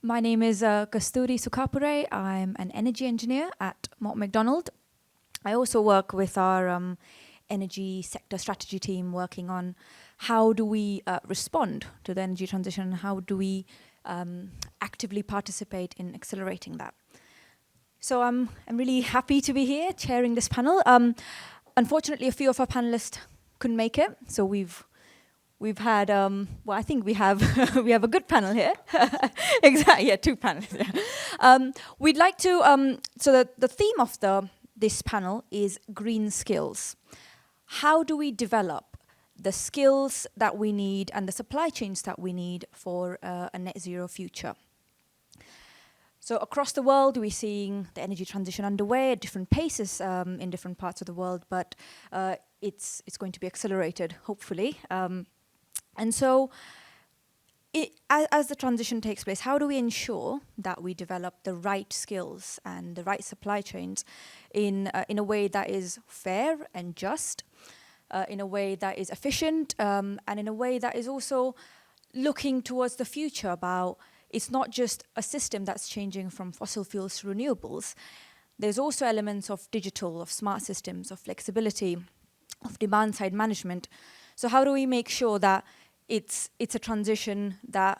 My name is Kasturi Sukhapure. I'm an energy engineer at Mott MacDonald. I also work with our energy sector strategy team, working on how do we respond to the energy transition, how do we actively participate in accelerating that. So I'm really happy to be here chairing this panel. Unfortunately, a few of our panelists couldn't make it, so we've had, well, I think we have we have a good panel here. Exactly, yeah, two panels. Yeah. We'd like to, so the theme of this panel is green skills. How do we develop the skills that we need and the supply chains that we need for a net zero future? So across the world, we're seeing the energy transition underway at different paces in different parts of the world, but it's going to be accelerated, hopefully. And so, as the transition takes place, how do we ensure that we develop the right skills and the right supply chains in a way that is fair and just, in a way that is efficient, and in a way that is also looking towards the future about it's not just a system that's changing from fossil fuels to renewables. There's also elements of digital, of smart systems, of flexibility, of demand-side management. So how do we make sure that it's a transition that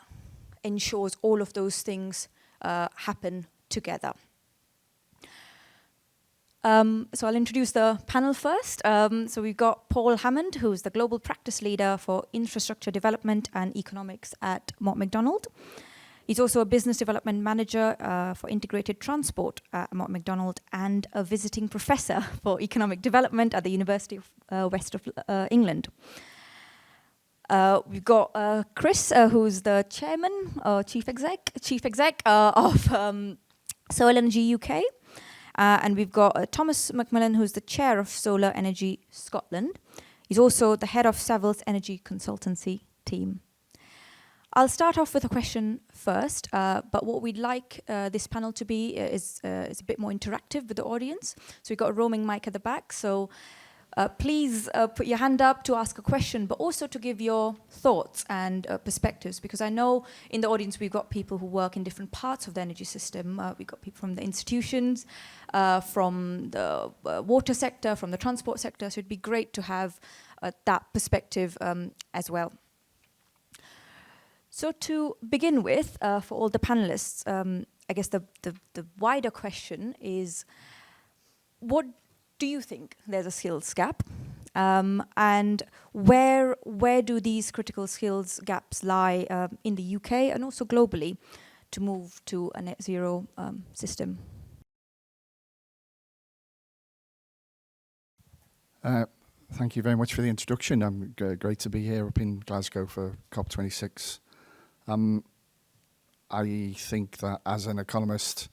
ensures all of those things happen together? So I'll introduce the panel first. So we've got Paul Hammond, who's the Global Practice Leader for Infrastructure Development and Economics at Mott MacDonald. He's also a Business Development Manager for Integrated Transport at Mott MacDonald and a visiting professor for Economic Development at the University of West of England. We've got Chris, who's the chairman, chief exec of Solar Energy UK. And we've got Thomas Macmillan, who's the chair of Solar Energy Scotland. He's also the head of Savills Energy Consultancy team. I'll start off with a question first, but what we'd like this panel to be is a bit more interactive with the audience. So we've got a roaming mic at the back, so please put your hand up to ask a question, but also to give your thoughts and perspectives, because I know in the audience we've got people who work in different parts of the energy system. We've got people from the institutions, from the water sector, from the transport sector, so it'd be great to have that perspective as well. So to begin with, for all the panelists, I guess the wider question is, what do you think there's a skills gap? And where do these critical skills gaps lie in the UK and also globally to move to a net zero system? Thank you very much for the introduction. I'm great to be here up in Glasgow for COP26. I think that as an economist,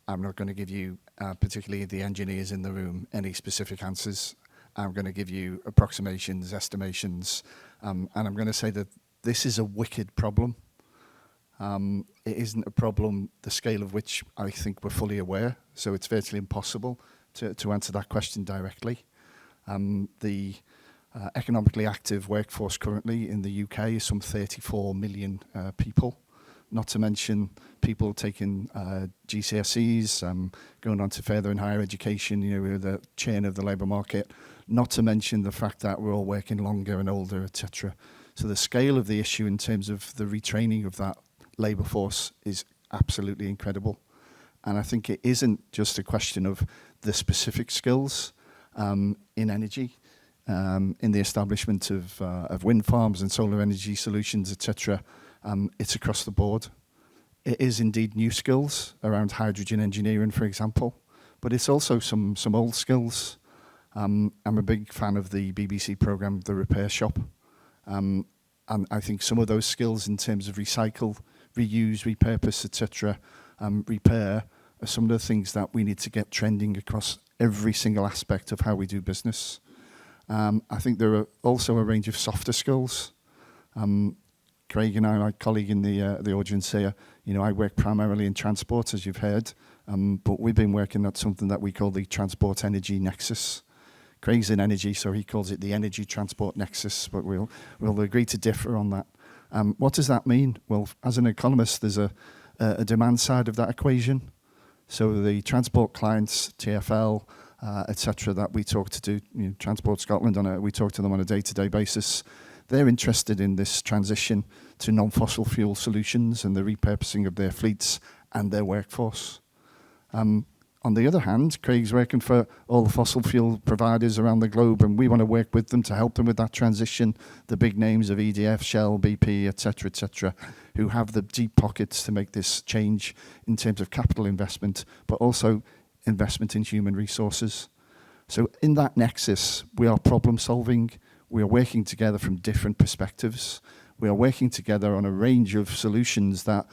I'm not going to give you, particularly the engineers in the room, any specific answers. I'm going to give you approximations, estimations, and I'm going to say that this is a wicked problem. It isn't a problem the scale of which I think we're fully aware, so it's virtually impossible to answer that question directly. The economically active workforce currently in the UK is some 34 million people, not to mention people taking GCSEs, going on to further and higher education, we're the chain of the labour market, not to mention the fact that we're all working longer and older, etc. So the scale of the issue in terms of the retraining of that labour force is absolutely incredible. And I think it isn't just a question of the specific skills in energy, in the establishment of wind farms and solar energy solutions, etc. It's across the board. It is indeed new skills around hydrogen engineering, for example, but it's also some old skills. I'm a big fan of the BBC programme, The Repair Shop, and I think some of those skills in terms of recycle, reuse, repurpose, etc., repair are some of the things that we need to get trending across every single aspect of how we do business. I think there are also a range of softer skills. Craig and I, my colleague in the audience here, I work primarily in transport, as you've heard, but we've been working at something that we call the Transport Energy Nexus. Craig's in energy, so he calls it the Energy Transport Nexus, but we'll agree to differ on that. What does that mean? Well, as an economist, there's a a demand side of that equation. So the transport clients, TfL, etc., that we talk to, Transport Scotland, we talk to them on a day-to-day basis. They're interested in this transition to non-fossil fuel solutions and the repurposing of their fleets and their workforce. On the other hand, Craig's working for all the fossil fuel providers around the globe, and we want to work with them to help them with that transition. The big names of EDF, Shell, BP, etc., who have the deep pockets to make this change in terms of capital investment, but also investment in human resources. So in that nexus, we are problem solving. We are working together from different perspectives. We are working together on a range of solutions that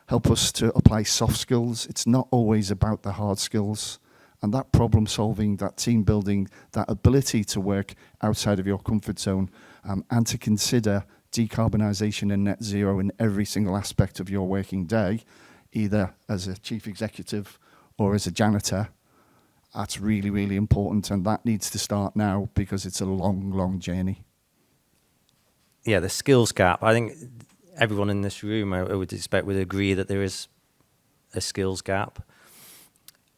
help us to apply soft skills. It's not always about the hard skills. And that problem solving, that team building, that ability to work outside of your comfort zone, and to consider decarbonisation and net zero in every single aspect of your working day, either as a chief executive or as a janitor, that's really, really important. And that needs to start now because it's a long, long journey. Yeah, the skills gap. I think everyone in this room, I would expect, would agree that there is a skills gap.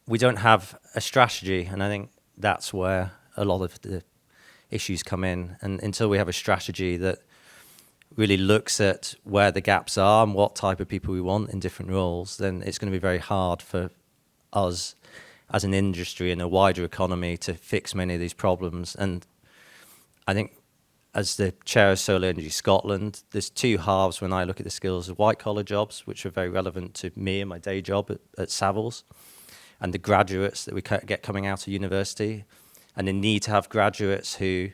We don't have a strategy, and I think that's where a lot of the issues come in. And until we have a strategy that really looks at where the gaps are and what type of people we want in different roles, then it's going to be very hard for us as an industry and a wider economy to fix many of these problems. And I think as the chair of Solar Energy Scotland, there's two halves when I look at the skills of white-collar jobs, which are very relevant to me and my day job at Savills, and the graduates that we get coming out of university, and the need to have graduates who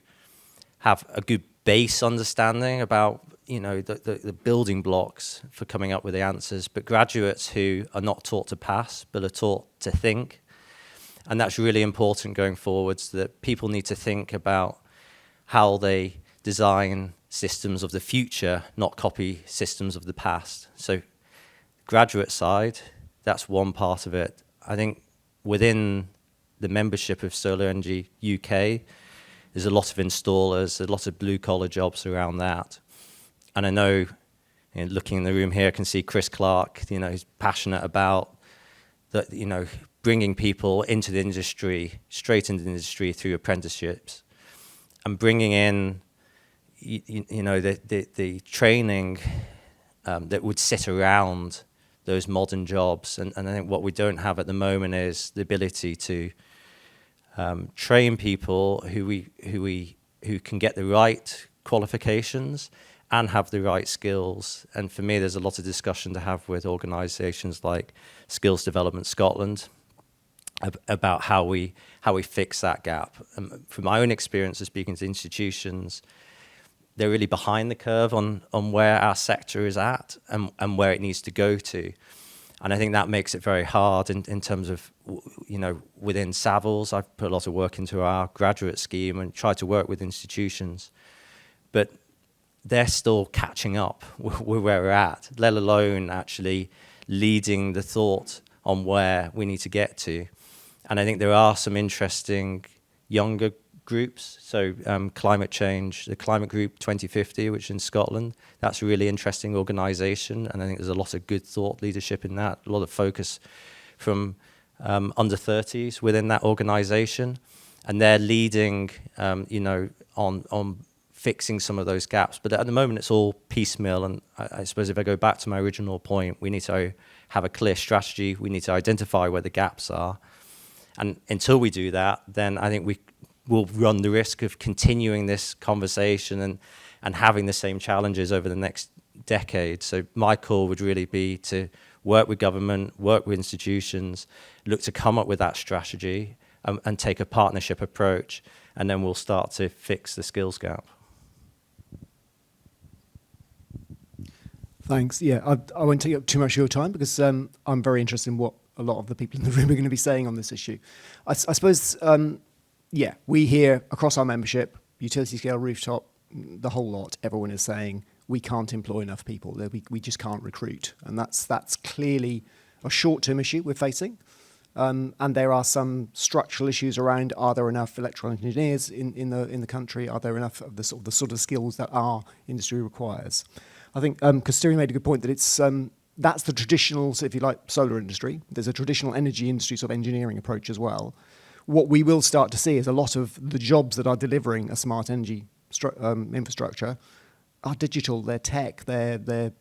have a good base understanding about the building blocks for coming up with the answers, but graduates who are not taught to pass, but are taught to think. And that's really important going forwards, that people need to think about how they design systems of the future, not copy systems of the past. So graduate side, that's one part of it. I think within the membership of Solar Energy UK, there's a lot of installers, a lot of blue-collar jobs around that. And I know, looking in the room here, I can see Chris Clark, who's passionate about that, bringing people into the industry, straight into the industry through apprenticeships, and bringing in, the training that would sit around those modern jobs. And I think what we don't have at the moment is the ability to train people who can get the right qualifications and have the right skills. And for me, there's a lot of discussion to have with organisations like Skills Development Scotland about how we fix that gap. From my own experience of speaking to institutions, they're really behind the curve on where our sector is at and where it needs to go to. And I think that makes it very hard in terms of, within Savills, I've put a lot of work into our graduate scheme and tried to work with institutions. But they're still catching up with where we're at, let alone actually leading the thought on where we need to get to. And I think there are some interesting younger groups. So climate change, the Climate Group 2050, which is in Scotland, that's a really interesting organisation. And I think there's a lot of good thought leadership in that, a lot of focus from under 30s within that organisation. And they're leading, on fixing some of those gaps. But at the moment, it's all piecemeal. And I suppose if I go back to my original point, we need to have a clear strategy. We need to identify where the gaps are. And until we do that, then I think we will run the risk of continuing this conversation and having the same challenges over the next decade. So my call would really be to work with government, work with institutions, look to come up with that strategy and take a partnership approach, and then we'll start to fix the skills gap. Thanks. Yeah, I won't take up too much of your time because I'm very interested in what a lot of the people in the room are going to be saying on this issue. I suppose, we hear across our membership, utility scale, rooftop, the whole lot, everyone is saying we can't employ enough people. We just can't recruit. And that's clearly a short-term issue we're facing. And there are some structural issues around, are there enough electrical engineers in the country? Are there enough of the sort of skills that our industry requires? I think Kasturi made a good point that it's that's the traditional, so if you like, solar industry. There's a traditional energy industry sort of engineering approach as well. What we will start to see is a lot of the jobs that are delivering a smart energy infrastructure are digital, they're tech, they're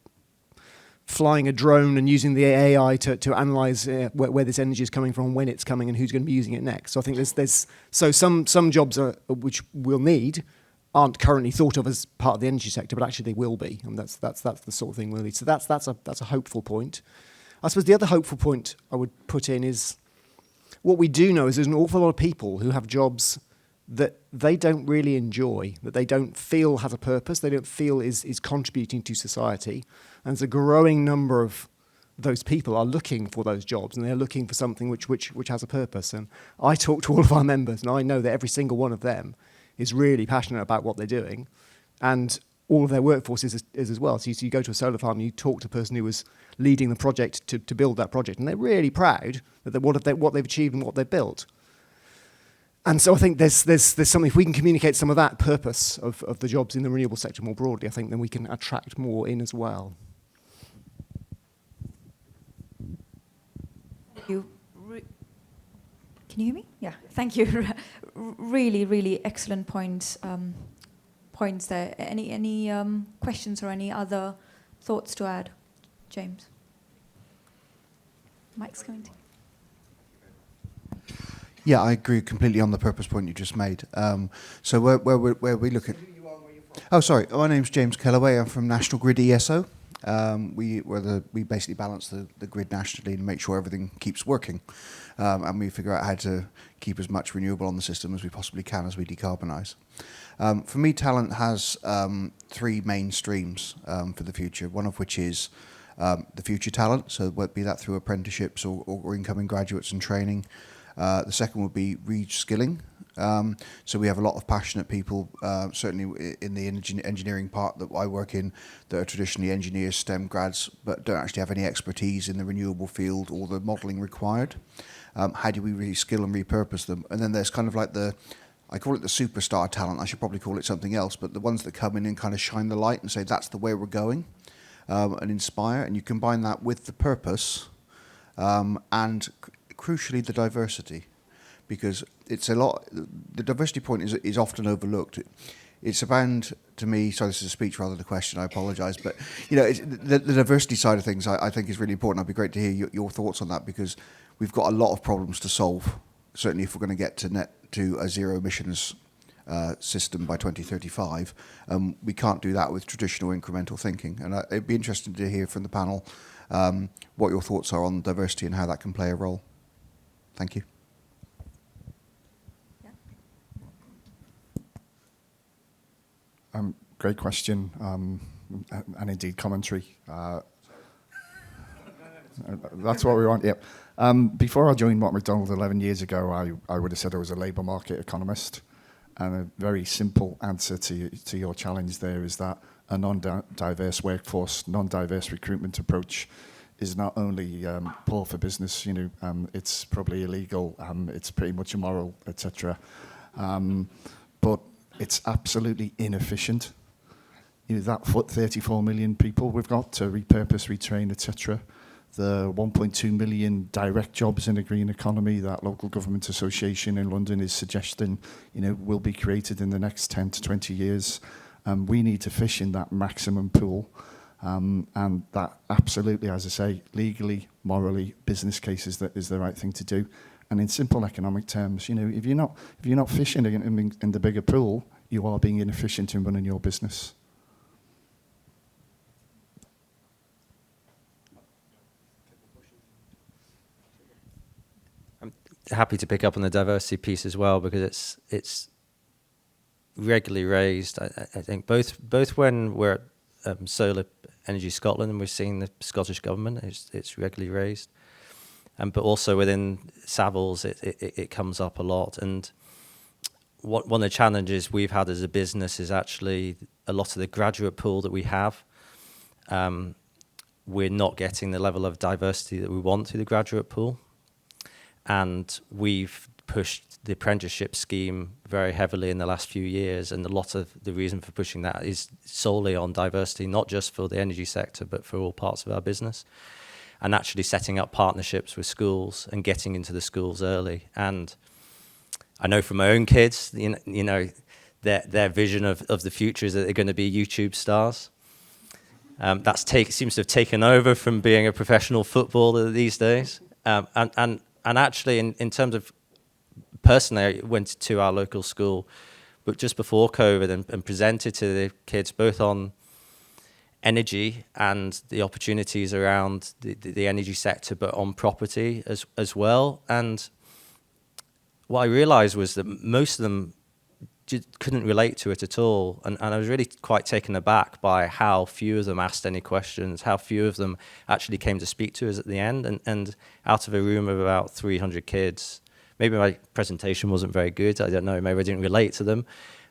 flying a drone and using the AI to analyse where this energy is coming from, when it's coming, and who's going to be using it next. So I think there's some jobs which we'll need aren't currently thought of as part of the energy sector, but actually they will be, and that's the sort of thing we'll need. So that's a hopeful point. I suppose the other hopeful point I would put in is what we do know is there's an awful lot of people who have jobs that they don't really enjoy, that they don't feel has a purpose, they don't feel is contributing to society. And there's a growing number of those people are looking for those jobs, and they're looking for something which has a purpose. And I talk to all of our members, and I know that every single one of them is really passionate about what they're doing, and all of their workforce is as well. So you go to a solar farm, and you talk to the person who was leading the project to build that project, and they're really proud that what they've achieved and what they've built. And so I think there's something, if we can communicate some of that purpose of the jobs in the renewable sector more broadly, I think then we can attract more in as well. Thank you. Can you hear me? Yeah, thank you. Really, really excellent points there. Any questions or any other thoughts to add, James? Mike's coming to you. Yeah, I agree completely on the purpose point you just made. So where we look at... Oh, sorry. My name's James Kellaway. I'm from National Grid ESO. We basically balance the grid nationally and make sure everything keeps working. And we figure out how to keep as much renewable on the system as we possibly can as we decarbonise. For me, talent has three main streams for the future, one of which is the future talent, so be that through apprenticeships or incoming graduates and training. The second would be reskilling. So we have a lot of passionate people, certainly in the engineering part that I work in, that are traditionally engineers, STEM grads, but don't actually have any expertise in the renewable field or the modelling required. How do we reskill and repurpose them? And then there's kind of like I call it the superstar talent. I should probably call it something else, but the ones that come in and kind of shine the light and say that's the way we're going, and inspire. And you combine that with the purpose, and crucially the diversity, because it's a lot. The diversity point is often overlooked. It's about, to me, sorry, this is a speech rather than a question, I apologise, but the diversity side of things I think is really important. It'd be great to hear your thoughts on that, because we've got a lot of problems to solve, certainly if we're going to get to a zero emissions system by 2035. We can't do that with traditional incremental thinking, and it'd be interesting to hear from the panel what your thoughts are on diversity and how that can play a role. Thank you. Great question, and indeed commentary. That's what we want, yep. Before I joined Mott MacDonald 11 years ago, I would have said I was a labour market economist, and a very simple answer to your challenge there is that a non-diverse workforce, non-diverse recruitment approach is not only poor for business, it's probably illegal, it's pretty much immoral, etc. But it's absolutely inefficient. That 34 million people we've got to repurpose, retrain, etc. The 1.2 million direct jobs in a green economy that local government association in London is suggesting, will be created in the next 10 to 20 years. We need to fish in that maximum pool. And that absolutely, as I say, legally, morally, business cases, that is the right thing to do. And in simple economic terms, if you're not fishing in the bigger pool, you are being inefficient in running your business. I'm happy to pick up on the diversity piece as well, because it's regularly raised. I think both when we're at Solar Energy Scotland and we're seeing the Scottish Government, it's regularly raised. But also within Savills, it comes up a lot. And one of the challenges we've had as a business is actually a lot of the graduate pool that we have. We're not getting the level of diversity that we want through the graduate pool. And we've pushed the apprenticeship scheme very heavily in the last few years, and a lot of the reason for pushing that is solely on diversity, not just for the energy sector, but for all parts of our business, and actually setting up partnerships with schools and getting into the schools early. And I know from my own kids, you know, their vision of the future is that they're going to be YouTube stars. Seems to have taken over from being a professional footballer these days. And actually, in terms of personally, I went to our local school, but just before COVID, and presented to the kids both on energy and the opportunities around the energy sector, but on property as well. And what I realized was that most of them couldn't relate to it at all. And I was really quite taken aback by how few of them asked any questions, how few of them actually came to speak to us at the end. And out of a room of about 300 kids, maybe my presentation wasn't very good, I don't know, maybe I didn't relate to them.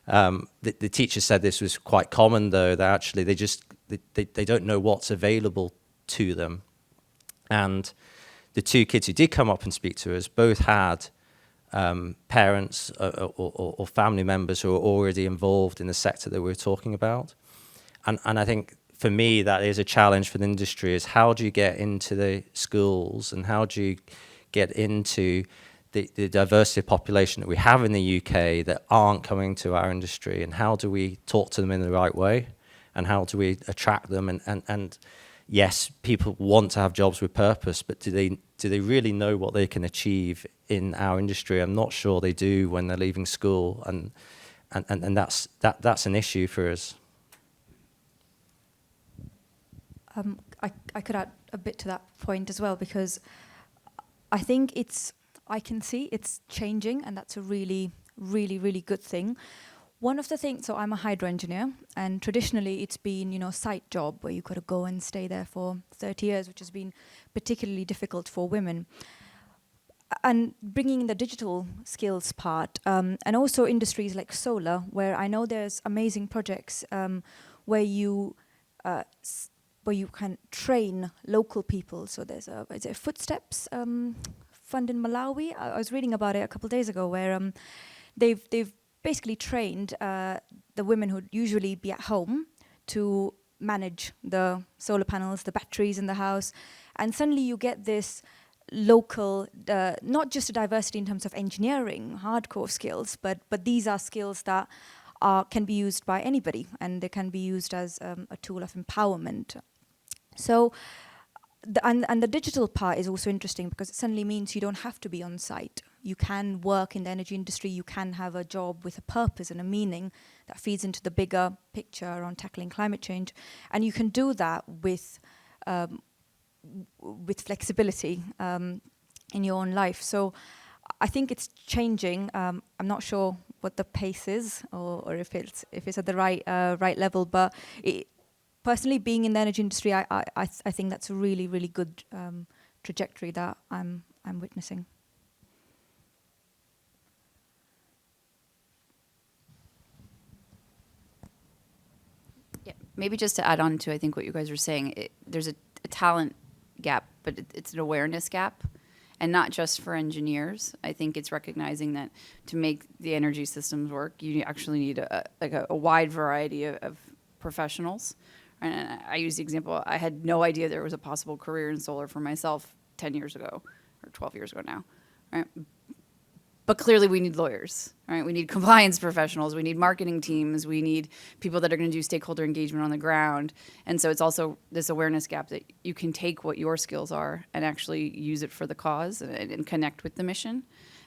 The teacher said this was quite common, though, that actually they don't know what's available to them. And the two kids who did come up and speak to us both had parents or family members who are already involved in the sector that we're talking about. And I think for me that is a challenge for the industry, is how do you get into the schools and how do you get into the diversity of population that we have in the UK that aren't coming to our industry, and how do we talk to them in the right way, and how do we attract them? And yes, people want to have jobs with purpose, but do they really know what they can achieve in our industry? I'm not sure they do when they're leaving school, and that's an issue for us. I could add a bit to that point as well, because I think I can see it's changing, and that's a really, really, really good thing. One of the things, so I'm a hydro engineer, and traditionally it's been, you know, site job where you've got to go and stay there for 30 years, which has been particularly difficult for women. And bringing in the digital skills part, and also industries like solar, where I know there's amazing projects where you can train local people. So there's is it Footsteps fund in Malawi? I was reading about it a couple of days ago, where they've basically trained the women who'd usually be at home to manage the solar panels, the batteries in the house, and suddenly you get this local, not just a diversity in terms of engineering, hardcore skills, but these are skills that can be used by anybody, and they can be used as a tool of empowerment. So, and the digital part is also interesting, because it suddenly means you don't have to be on site. You can work in the energy industry, you can have a job with a purpose and a meaning that feeds into the bigger picture around tackling climate change. And you can do that with flexibility in your own life. So I think it's changing. I'm not sure what the pace is, or if it's at the right level, but personally, being in the energy industry, I think that's a really, really good trajectory that I'm witnessing. Yeah, maybe just to add on to, I think, what you guys are saying, there's a talent gap, but it's an awareness gap, and not just for engineers. I think it's recognizing that to make the energy systems work, you actually need a wide variety of professionals. And I use the example, I had no idea there was a possible career in solar for myself 10 years ago, or 12 years ago now, right? But clearly we need lawyers, right? We need compliance professionals, we need marketing teams, we need people that are gonna do stakeholder engagement on the ground. And so it's also this awareness gap that you can take what your skills are and actually use it for the cause and connect with the mission.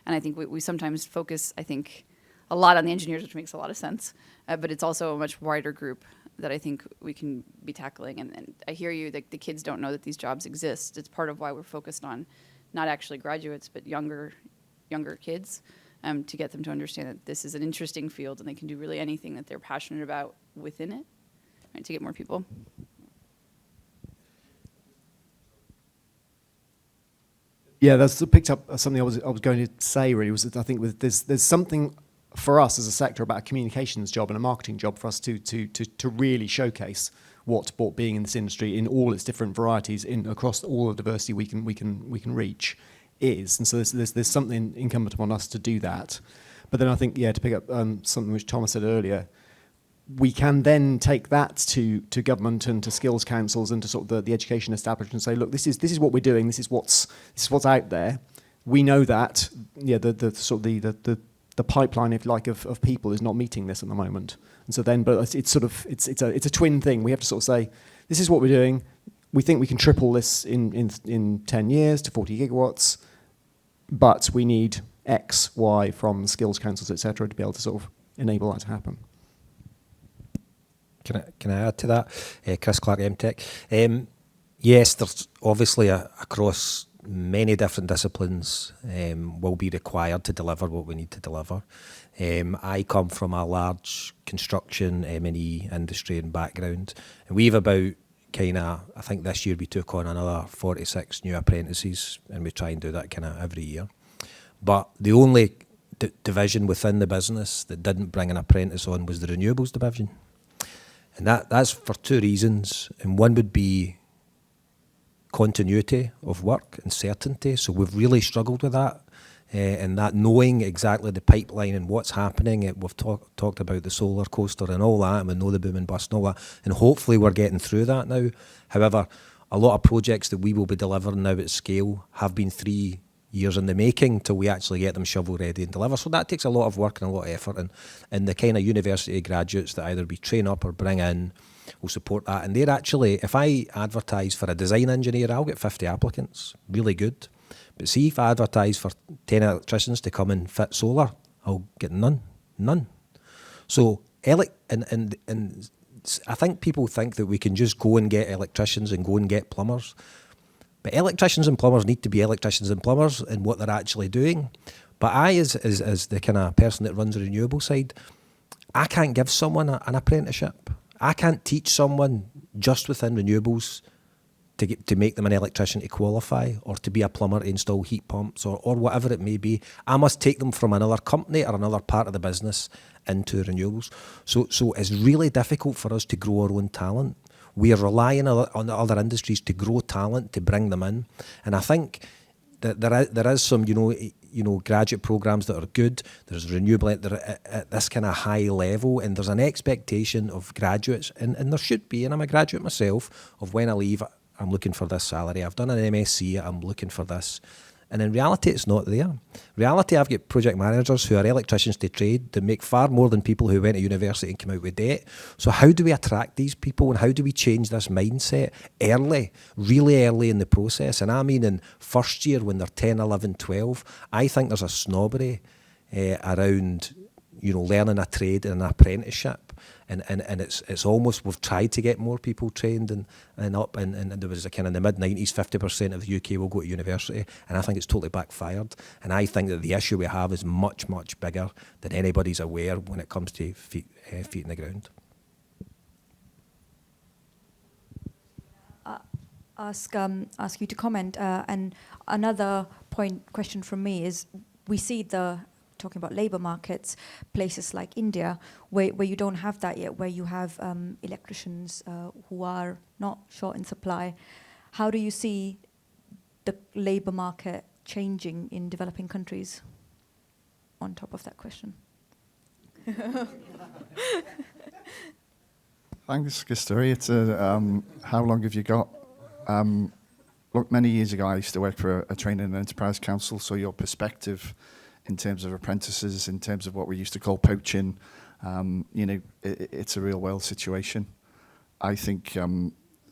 And I think we sometimes focus, I think, a lot on the engineers, which makes a lot of sense, but it's also a much wider group that I think we can be tackling. And I hear you, that the kids don't know that these jobs exist. It's part of why we're focused on not actually graduates, but younger kids, to get them to understand that this is an interesting field and they can do really anything that they're passionate about within it, right, to get more people. Yeah, that's picked up something I was going to say. Really, was that I think there's something for us as a sector about a communications job and a marketing job for us to really showcase what being in this industry in all its different varieties across all the diversity we can reach is, and so there's something incumbent upon us to do that. But then I think, to pick up something which Thomas said earlier, we can then take that to government and to skills councils and to sort of the education establishment and say, look, this is what we're doing. This is what's out there. We know that the pipeline, if you like, of people is not meeting this at the moment. And so then, but it's a twin thing. We have to sort of say, this is what we're doing. We think we can triple this in 10 years to 40 gigawatts, but we need X, Y from skills councils, etc., to be able to sort of enable that to happen. Can I add to that? Chris Clark, MTech. Yes, there's obviously across many different disciplines will be required to deliver what we need to deliver. I come from a large construction M&E industry and background, and we've about I think this year we took on another 46 new apprentices, and we try and do that kind of every year. But the only division within the business that didn't bring an apprentice on was the Renewables division. And that's for two reasons. And one would be continuity of work and certainty. So we've really struggled with that. And that knowing exactly the pipeline and what's happening. We've talked about the solar coaster and all that, and we know the boom and bust and all that. And hopefully we're getting through that now. However, a lot of projects that we will be delivering now at scale have been 3 years in the making till we actually get them shovel ready and deliver. So that takes a lot of work and a lot of effort. And the kind of university graduates that either we train up or bring in will support that. And they're actually, if I advertise for a design engineer, I'll get 50 applicants. Really good. But see, if I advertise for 10 electricians to come and fit solar, I'll get none. So, and I think people think that we can just go and get electricians and go and get plumbers. But electricians and plumbers need to be electricians and plumbers in what they're actually doing. But I, as the kind of person that runs the renewable side, I can't give someone an apprenticeship. I can't teach someone just within renewables to make them an electrician to qualify, or to be a plumber to install heat pumps, or whatever it may be. I must take them from another company or another part of the business into renewables. So it's really difficult for us to grow our own talent. We are relying on other industries to grow talent, to bring them in. And I think that there is some, graduate programs that are good. There's renewable, they're at this kind of high level, and there's an expectation of graduates, and there should be, and I'm a graduate myself, of when I leave, I'm looking for this salary. I've done an MSc, I'm looking for this. And in reality, it's not there. In reality, I've got project managers who are electricians to trade that make far more than people who went to university and came out with debt. So how do we attract these people, and how do we change this mindset early, really early in the process? And I mean in first year when they're 10, 11, 12, I think there's a snobbery around learning a trade and an apprenticeship. And it's almost, we've tried to get more people trained and up, and there was a kind of in the mid-90s, 50% of the UK will go to university, and I think it's totally backfired. And I think that the issue we have is much, much bigger than anybody's aware when it comes to feet in the ground. Ask you to comment. And another question from me is, we see talking about labour markets, places like India, where you don't have that yet, where you have electricians who are not short in supply. How do you see the labour market changing in developing countries? On top of that question. Thanks, Kasturi. It's how long have you got? Look, many years ago, I used to work for a training and enterprise council, so your perspective in terms of apprentices, in terms of what we used to call poaching, it's a real world situation. I think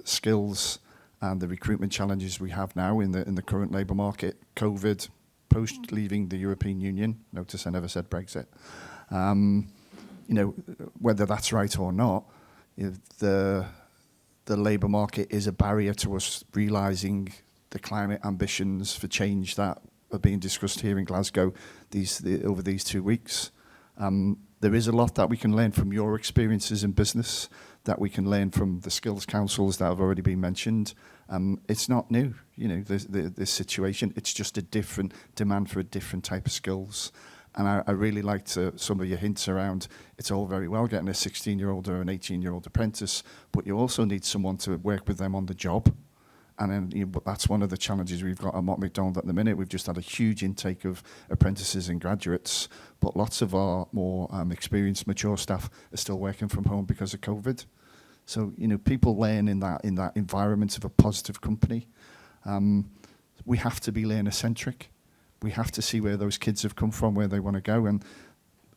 skills and the recruitment challenges we have now in the current labour market, COVID, post leaving the European Union, notice I never said Brexit, whether that's right or not, the labour market is a barrier to us realising the climate ambitions for change that are being discussed here in Glasgow over these 2 weeks. There is a lot that we can learn from your experiences in business, that we can learn from the skills councils that have already been mentioned. It's not new, this situation. It's just a different demand for a different type of skills. And I really liked some of your hints around, it's all very well getting a 16-year-old or an 18-year-old apprentice, but you also need someone to work with them on the job. And then, but that's one of the challenges we've got at Mott MacDonald at the minute. We've just had a huge intake of apprentices and graduates, but lots of our more experienced, mature staff are still working from home because of COVID. So, people learn in that environment of a positive company. We have to be learner-centric. We have to see where those kids have come from, where they want to go. And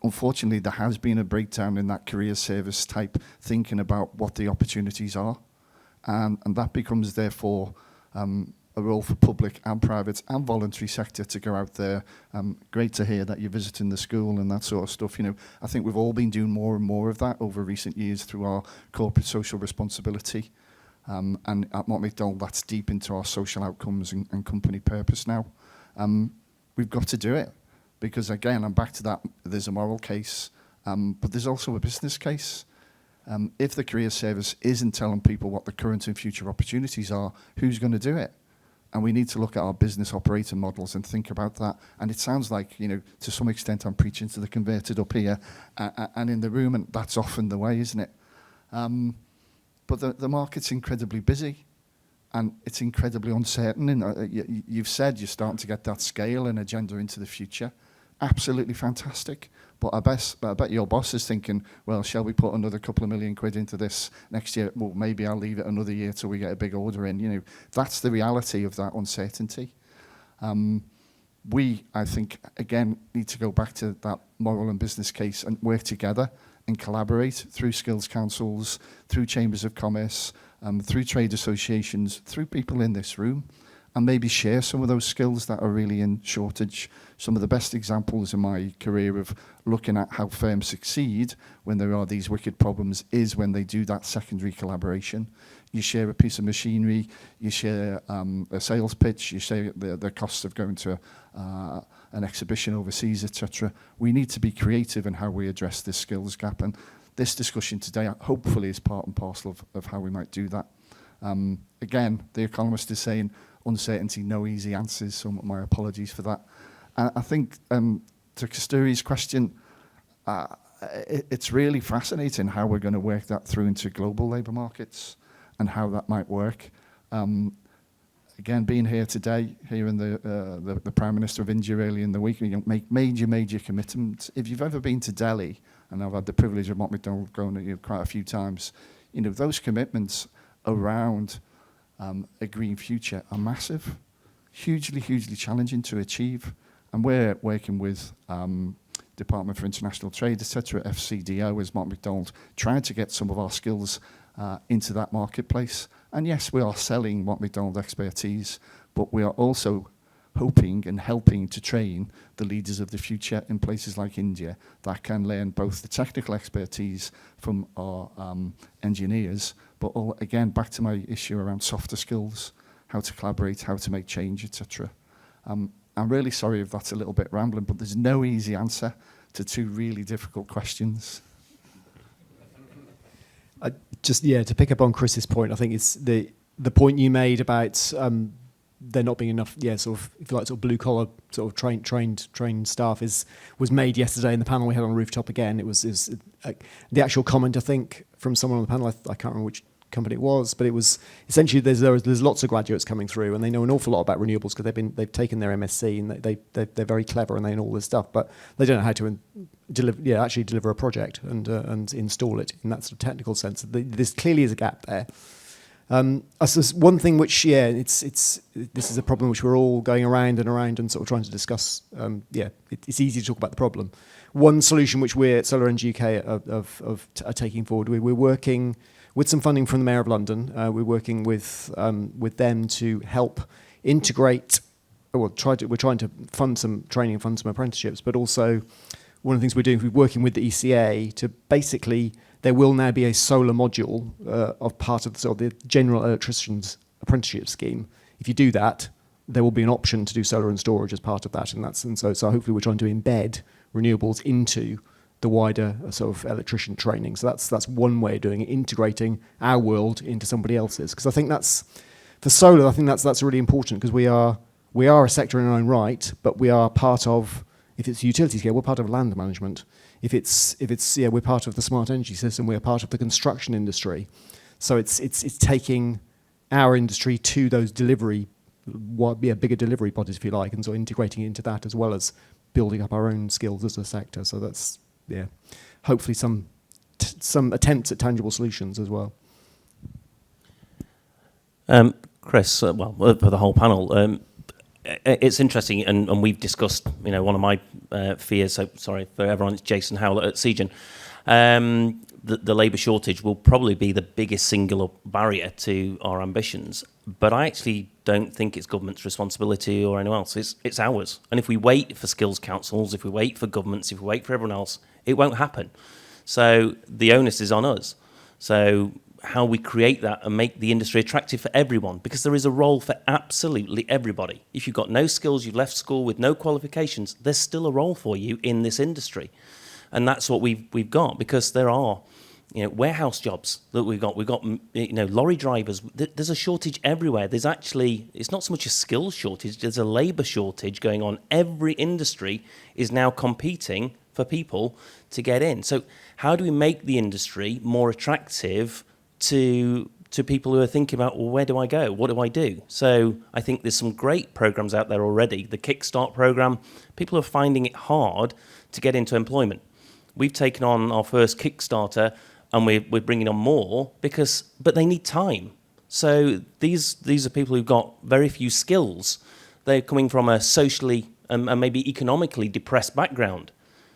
unfortunately, there has been a breakdown in that career service type thinking about what the opportunities are. And that becomes, therefore, a role for public and private and voluntary sector to go out there. Great to hear that you're visiting the school and that sort of stuff. I think we've all been doing more and more of that over recent years through our corporate social responsibility. And at Mott MacDonald, that's deep into our social outcomes and company purpose now. We've got to do it because, again, I'm back to that, there's a moral case, but there's also a business case. If the career service isn't telling people what the current and future opportunities are, who's going to do it? And we need to look at our business operating models and think about that. And it sounds like, to some extent I'm preaching to the converted up here and in the room, and that's often the way, isn't it? But the market's incredibly busy and it's incredibly uncertain. And you've said you're starting to get that scale and agenda into the future. Absolutely fantastic. But I bet your boss is thinking, well, shall we put another couple of million quid into this next year? Well, maybe I'll leave it another year till we get a big order in. That's the reality of that uncertainty. We, I think, again, need to go back to that moral and business case and work together and collaborate through skills councils, through chambers of commerce, through trade associations, through people in this room, and maybe share some of those skills that are really in shortage. Some of the best examples in my career of looking at how firms succeed when there are these wicked problems is when they do that secondary collaboration. You share a piece of machinery, you share a sales pitch, you share the cost of going to an exhibition overseas, etc. We need to be creative in how we address this skills gap, and this discussion today hopefully is part and parcel of how we might do that. Again, the Economist is saying uncertainty, no easy answers, so my apologies for that. And I think to Kasturi's question, it's really fascinating how we're going to work that through into global labour markets and how that might work. Again, being here today, hearing the Prime Minister of India early in the week, make major commitments. If you've ever been to Delhi, and I've had the privilege of Mott MacDonald going quite a few times, those commitments around a green future are massive, hugely challenging to achieve. And we're working with Department for International Trade, etc., FCDO as Mott MacDonald, trying to get some of our skills into that marketplace. And yes, we are selling Mott MacDonald expertise, but we are also hoping and helping to train the leaders of the future in places like India that can learn both the technical expertise from our engineers, but again, back to my issue around softer skills, how to collaborate, how to make change, etc. I'm really sorry if that's a little bit rambling, but there's no easy answer to two really difficult questions. To pick up on Chris's point, I think it's the point you made about there not being enough, sort of, if you like, sort of blue collar, sort of trained staff was made yesterday in the panel we had on Rooftop again. It was the actual comment, I think, from someone on the panel. I can't remember which company it was, but it was essentially there's lots of graduates coming through and they know an awful lot about renewables because they've taken their MSc and they're very clever and they know all this stuff, but they don't know how to actually deliver a project and install it in that sort of technical sense. This clearly is a gap there. I suppose one thing which this is a problem which we're all going around and sort of trying to discuss. It's easy to talk about the problem. One solution which we're Solar Energy UK are taking forward, we're working with some funding from the Mayor of London. We're working with them to help integrate. We're trying to fund some training, fund some apprenticeships, but also one of the things we're doing, we're working with the ECA to basically. There will now be a solar module of part of the general electrician's apprenticeship scheme. If you do that, there will be an option to do solar and storage as part of that, and so hopefully we're trying to embed renewables into the wider sort of electrician training. So that's one way of doing it, integrating our world into somebody else's. Because I think that's for solar. I think that's really important because we are a sector in our own right, but we are part of. If it's utility scale, we're part of land management. If it's we're part of the smart energy system. We're part of the construction industry. So it's taking our industry to those bigger delivery bodies, if you like, and sort of integrating into that as well as building up our own skills as a sector. So that's, hopefully some attempts at tangible solutions as well. Chris, well, for the whole panel, it's interesting, and we've discussed, one of my fears, so sorry for everyone, it's Jason Howlett at Seagen. The labour shortage will probably be the biggest singular barrier to our ambitions, but I actually don't think it's government's responsibility or anyone else. It's ours. And if we wait for skills councils, if we wait for governments, if we wait for everyone else, it won't happen. So the onus is on us. So how we create that and make the industry attractive for everyone, because there is a role for absolutely everybody. If you've got no skills, you've left school with no qualifications, there's still a role for you in this industry. And that's what we've got, because there are, warehouse jobs that we've got, lorry drivers. There's a shortage everywhere. There's actually, it's not so much a skills shortage, there's a labour shortage going on. Every industry is now competing for people to get in. So how do we make the industry more attractive to people who are thinking about, well, where do I go? What do I do? So I think there's some great programs out there already. The Kickstart program, people are finding it hard to get into employment. We've taken on our first Kickstarter, and we're bringing on more but they need time. So these are people who've got very few skills. They're coming from a socially and maybe economically depressed background.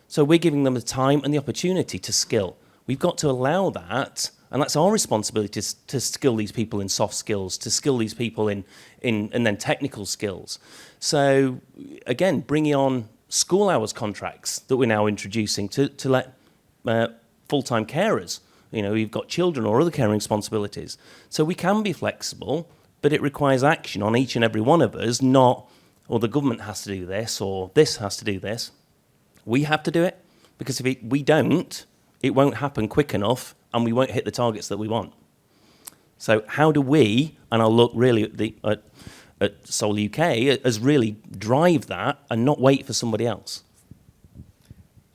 So we're giving them the time and the opportunity to skill. We've got to allow that, and that's our responsibility to skill these people in soft skills, to skill these people in and then technical skills. So again, bringing on school hours contracts that we're now introducing to let full-time carers, who've got children or other caring responsibilities. So we can be flexible, but it requires action on each and every one of us, not, or the government has to do this, or this has to do this. We have to do it, because if we don't, it won't happen quick enough, and we won't hit the targets that we want. So how do we, and I'll look really at Sol UK, as really drive that and not wait for somebody else?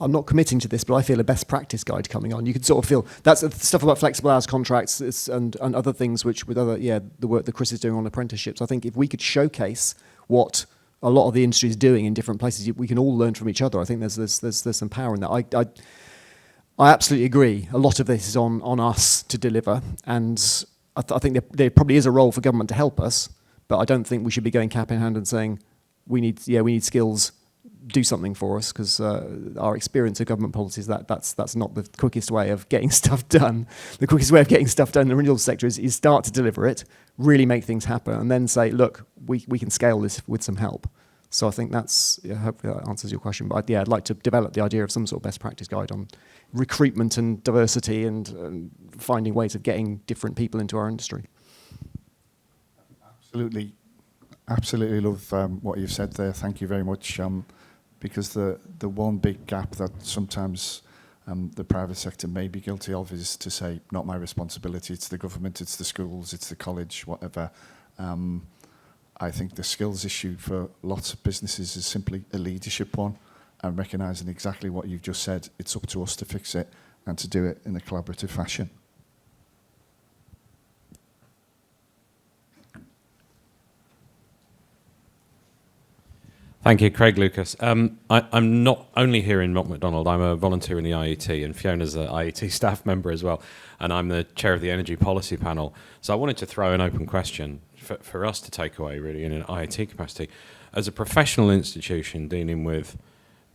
I'm not committing to this, but I feel a best practice guide coming on. You can sort of feel that's the stuff about flexible hours contracts and other things, which with the work that Chris is doing on apprenticeships. I think if we could showcase what a lot of the industry is doing in different places, we can all learn from each other. I think there's some power in that. I absolutely agree. A lot of this is on us to deliver, and I think there probably is a role for government to help us, but I don't think we should be going cap in hand and saying we need skills. Do something for us, because our experience of government policies that's not the quickest way of getting stuff done. The quickest way of getting stuff done in the renewables sector is start to deliver it, really make things happen, and then say, look, we can scale this with some help. So I think hopefully that answers your question. But I'd like to develop the idea of some sort of best practice guide on recruitment and diversity and finding ways of getting different people into our industry. Absolutely love what you've said there. Thank you very much. Because the one big gap that sometimes the private sector may be guilty of is to say, not my responsibility, it's the government, it's the schools, it's the college, whatever. I think the skills issue for lots of businesses is simply a leadership one, and recognising exactly what you've just said, it's up to us to fix it and to do it in a collaborative fashion. Thank you, Craig Lucas. I'm not only here in Mott MacDonald, I'm a volunteer in the IET, and Fiona's an IET staff member as well, and I'm the chair of the Energy Policy Panel. So I wanted to throw an open question for us to take away, really, in an IET capacity. As a professional institution dealing with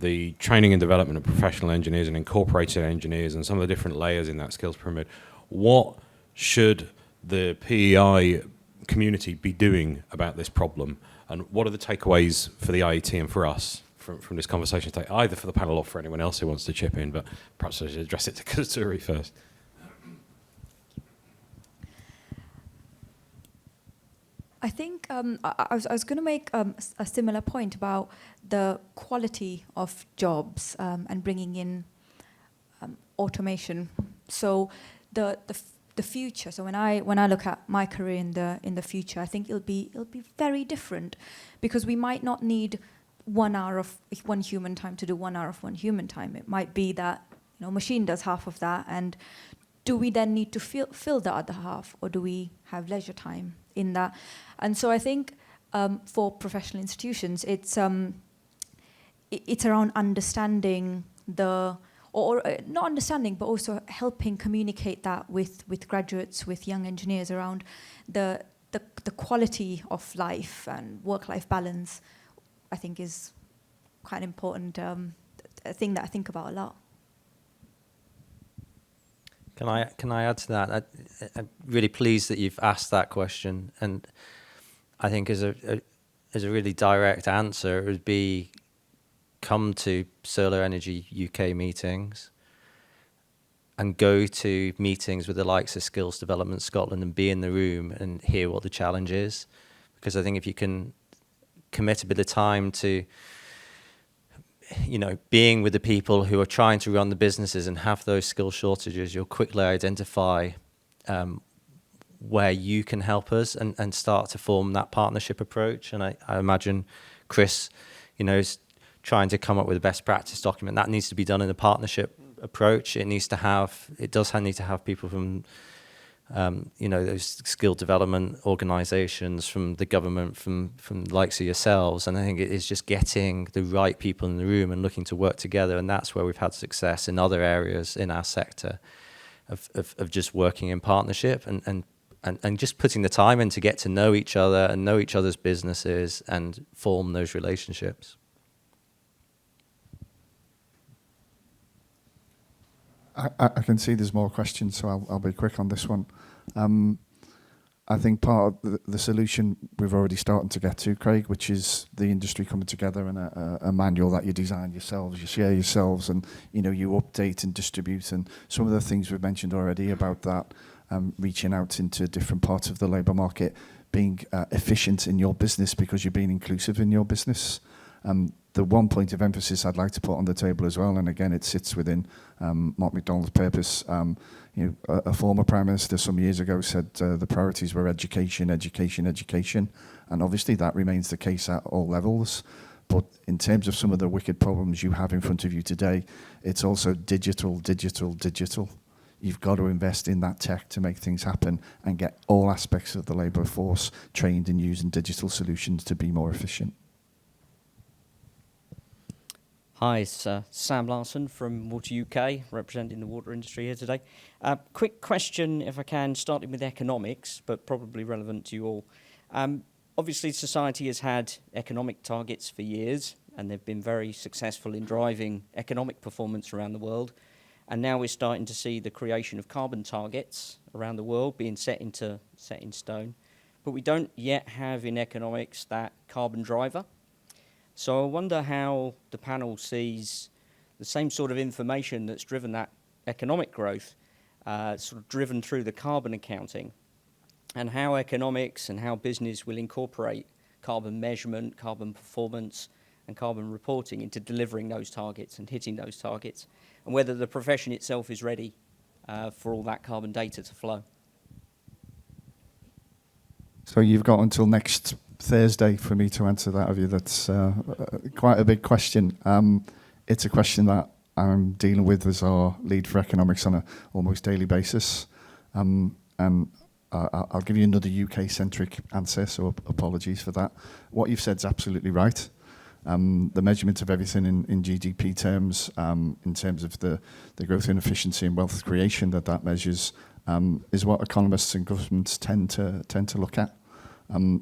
the training and development of professional engineers and incorporated engineers and some of the different layers in that skills pyramid, what should the PEI community be doing about this problem? And what are the takeaways for the IET and for us from this conversation today, either for the panel or for anyone else who wants to chip in? But perhaps I should address it to Kasturi first. I think I was going to make a similar point about the quality of jobs and bringing in automation. So the future. So when I look at my career in the future, I think it'll be very different, because we might not need 1 hour of one human time to do 1 hour of one human time. It might be that machine does half of that, and do we then need to fill the other half, or do we have leisure time in that? And so I think for professional institutions, it's around understanding or not understanding, but also helping communicate that with graduates, with young engineers around the quality of life and work-life balance. I think is quite an important thing that I think about a lot. Can I add to that? I'm really pleased that you've asked that question, and I think as a really direct answer, it would be come to Solar Energy UK meetings and go to meetings with the likes of Skills Development Scotland and be in the room and hear what the challenge is. Because I think if you can commit a bit of time to, being with the people who are trying to run the businesses and have those skill shortages, you'll quickly identify where you can help us and start to form that partnership approach. And I imagine Chris, is trying to come up with a best practice document. That needs to be done in a partnership approach. It does need to have people from, those skill development organisations, from the government, from the likes of yourselves. And I think it is just getting the right people in the room and looking to work together. And that's where we've had success in other areas in our sector of just working in partnership and just putting the time in to get to know each other and know each other's businesses and form those relationships. I can see there's more questions, so I'll be quick on this one. I think part of the solution we've already started to get to, Craig, which is the industry coming together and a manual that you design yourselves, you share yourselves, and you update and distribute. And some of the things we've mentioned already about that, reaching out into different parts of the labour market, being efficient in your business because you're being inclusive in your business. The one point of emphasis I'd like to put on the table as well, and again, it sits within Mott MacDonald's purpose. A former Prime Minister some years ago said the priorities were education, education, education, and obviously that remains the case at all levels. But in terms of some of the wicked problems you have in front of you today, it's also digital, digital, digital. You've got to invest in that tech to make things happen and get all aspects of the labour force trained in using digital solutions to be more efficient. Hi, it's Sam Larson from Water UK, representing the water industry here today. Quick question, if I can, starting with economics, but probably relevant to you all. Obviously, society has had economic targets for years, and they've been very successful in driving economic performance around the world. And now we're starting to see the creation of carbon targets around the world being set in stone. But we don't yet have in economics that carbon driver. So I wonder how the panel sees the same sort of information that's driven that economic growth, sort of driven through the carbon accounting, and how economics and how business will incorporate carbon measurement, carbon performance, and carbon reporting into delivering those targets and hitting those targets, and whether the profession itself is ready for all that carbon data to flow. So you've got until next Thursday for me to answer that of you. That's quite a big question. It's a question that I'm dealing with as our lead for economics on a almost daily basis. And I'll give you another UK-centric answer, so apologies for that. What you've said is absolutely right. The measurement of everything in GDP terms, in terms of the growth in efficiency and wealth creation that measures, is what economists and governments tend to look at.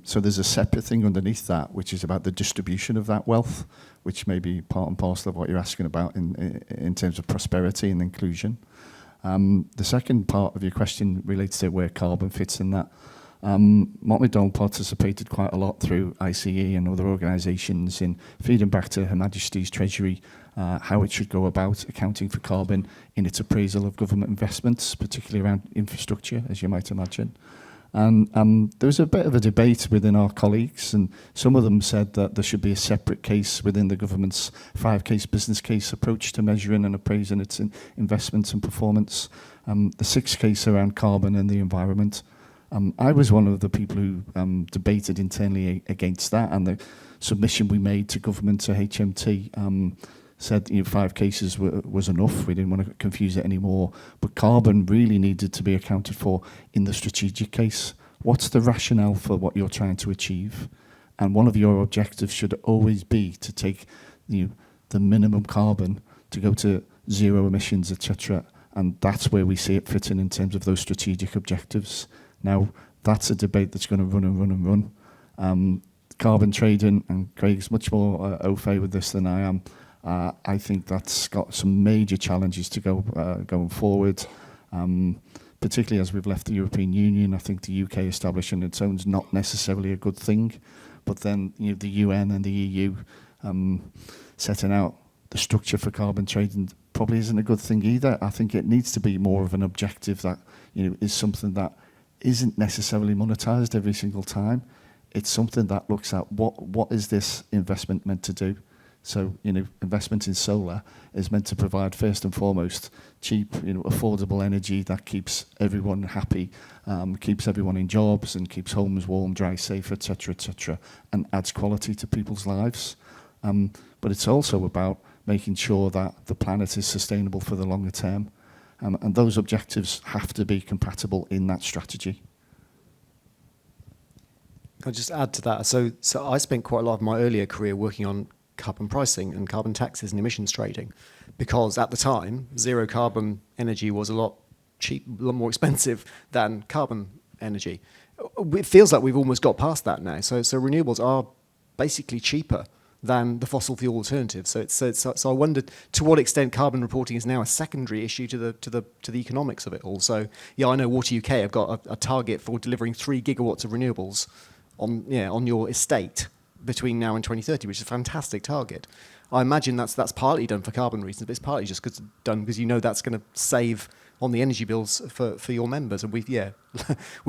So there's a separate thing underneath that, which is about the distribution of that wealth, which may be part and parcel of what you're asking about in terms of prosperity and inclusion. The second part of your question relates to where carbon fits in that. Mott MacDonald participated quite a lot through ICE and other organisations in feeding back to Her Majesty's Treasury how it should go about accounting for carbon in its appraisal of government investments, particularly around infrastructure, as you might imagine. And there was a bit of a debate within our colleagues, and some of them said that there should be a separate case within the government's 5-case business case approach to measuring and appraising its investments and performance. The 6th case around carbon and the environment. I was one of the people who debated internally against that, and the submission we made to government, to HMT, said 5 cases was enough. We didn't want to confuse it anymore. But carbon really needed to be accounted for in the strategic case. What's the rationale for what you're trying to achieve? And one of your objectives should always be to take the minimum carbon to go to zero emissions, etc. And that's where we see it fitting in terms of those strategic objectives. Now, that's a debate that's going to run and run and run. Carbon trading, and Craig's much more au fait with this than I am. I think that's got some major challenges to go going forward, particularly as we've left the European Union. I think the UK establishing its own is not necessarily a good thing, but then the UN and the EU setting out the structure for carbon trading probably isn't a good thing either. I think it needs to be more of an objective that is something that isn't necessarily monetized every single time. It's something that looks at what is this investment meant to do. So, investment in solar is meant to provide, first and foremost, cheap, affordable energy that keeps everyone happy, keeps everyone in jobs, and keeps homes warm, dry, safe, etc., and adds quality to people's lives. But it's also about making sure that the planet is sustainable for the longer term. And those objectives have to be compatible in that strategy. I'll just add to that. So I spent quite a lot of my earlier career working on carbon pricing and carbon taxes and emissions trading, because at the time, zero carbon energy was a lot more expensive than carbon energy. It feels like we've almost got past that now. So renewables are basically cheaper than the fossil fuel alternatives. So I wondered to what extent carbon reporting is now a secondary issue to the economics of it all. So yeah, I know Water UK have got a target for delivering 3 gigawatts of renewables on your estate between now and 2030, which is a fantastic target. I imagine that's partly done for carbon reasons, but it's partly just done because that's going to save on the energy bills for your members. And we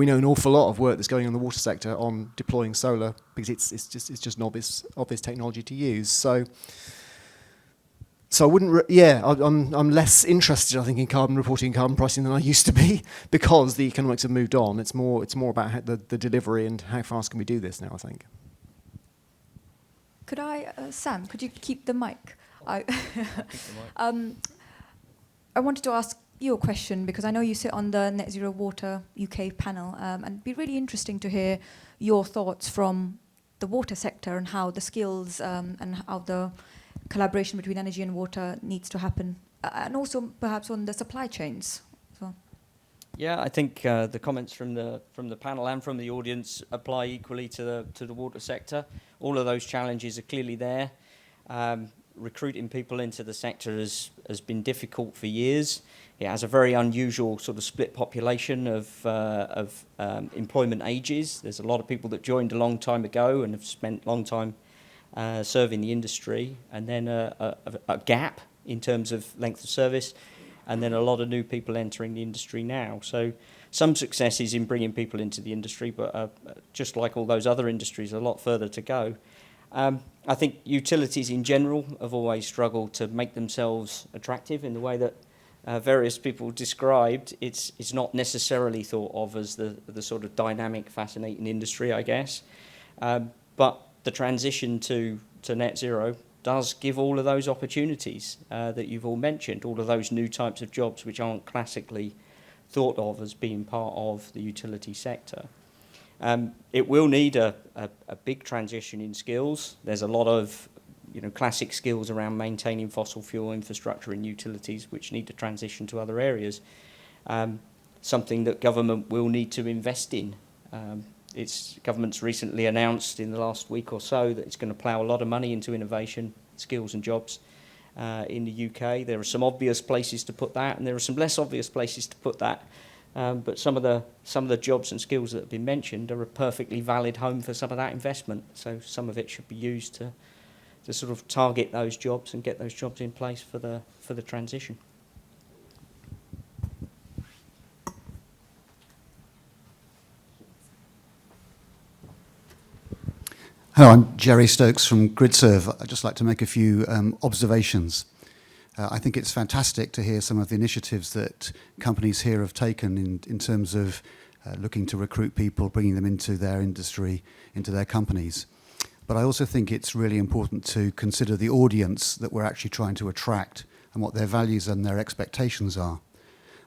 know an awful lot of work that's going on in the water sector on deploying solar because it's just an obvious technology to use. So I wouldn't. I'm less interested, I think, in carbon reporting and carbon pricing than I used to be because the economics have moved on. It's more about the delivery and how fast can we do this now, I think. Could Sam, could you keep the mic? I wanted to ask you a question because I know you sit on the Net Zero Water UK panel, and it'd be really interesting to hear your thoughts from the water sector and how the skills and how the collaboration between energy and water needs to happen, and also perhaps on the supply chains. So. Yeah, I think the comments from the panel and from the audience apply equally to the water sector. All of those challenges are clearly there. Recruiting people into the sector has been difficult for years. It has a very unusual sort of split population of employment ages. There's a lot of people that joined a long time ago and have spent a long time serving the industry, and then a gap in terms of length of service, and then a lot of new people entering the industry now. So some successes in bringing people into the industry, but just like all those other industries, a lot further to go. I think utilities in general have always struggled to make themselves attractive in the way that various people described. It's not necessarily thought of as the sort of dynamic, fascinating industry, I guess. But the transition to net zero does give all of those opportunities that you've all mentioned, all of those new types of jobs which aren't classically thought of as being part of the utility sector. It will need a big transition in skills. There's a lot of classic skills around maintaining fossil fuel infrastructure in utilities which need to transition to other areas. Something that government will need to invest in. Government's recently announced in the last week or so that it's going to plough a lot of money into innovation, skills and jobs in the UK. There are some obvious places to put that, and there are some less obvious places to put that. But some of the jobs and skills that have been mentioned are a perfectly valid home for some of that investment. So some of it should be used to sort of target those jobs and get those jobs in place for the transition. Hello, I'm Jerry Stokes from GridServe. I'd just like to make a few observations. I think it's fantastic to hear some of the initiatives that companies here have taken in terms of looking to recruit people, bringing them into their industry, into their companies. But I also think it's really important to consider the audience that we're actually trying to attract and what their values and their expectations are.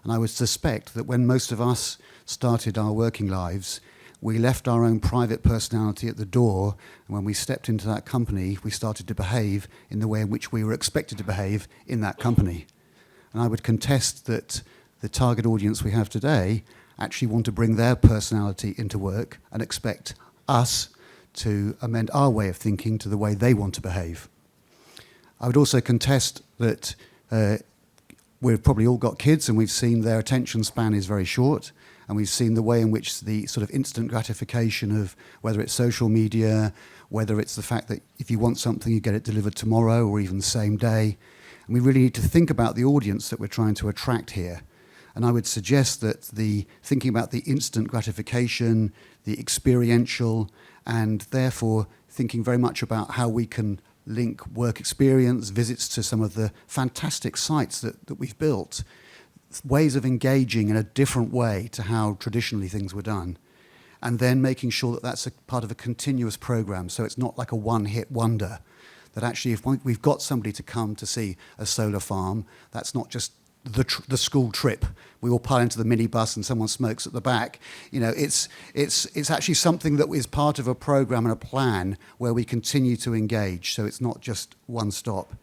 And I would suspect that when most of us started our working lives, we left our own private personality at the door, and when we stepped into that company, we started to behave in the way in which we were expected to behave in that company. And I would contest that the target audience we have today actually want to bring their personality into work and expect us to amend our way of thinking to the way they want to behave. I would also contest that we've probably all got kids, and we've seen their attention span is very short, and we've seen the way in which the sort of instant gratification of whether it's social media, whether it's the fact that if you want something, you get it delivered tomorrow or even the same day. And we really need to think about the audience that we're trying to attract here. And I would suggest that thinking about the instant gratification, the experiential, and therefore thinking very much about how we can link work experience, visits to some of the fantastic sites that we've built, ways of engaging in a different way to how traditionally things were done, and then making sure that that's a part of a continuous program, so it's not like a one-hit wonder, that actually if we've got somebody to come to see a solar farm, that's not just the school trip. We all pile into the minibus and someone smokes at the back. You know, it's actually something that is part of a program and a plan where we continue to engage, so it's not just one stop.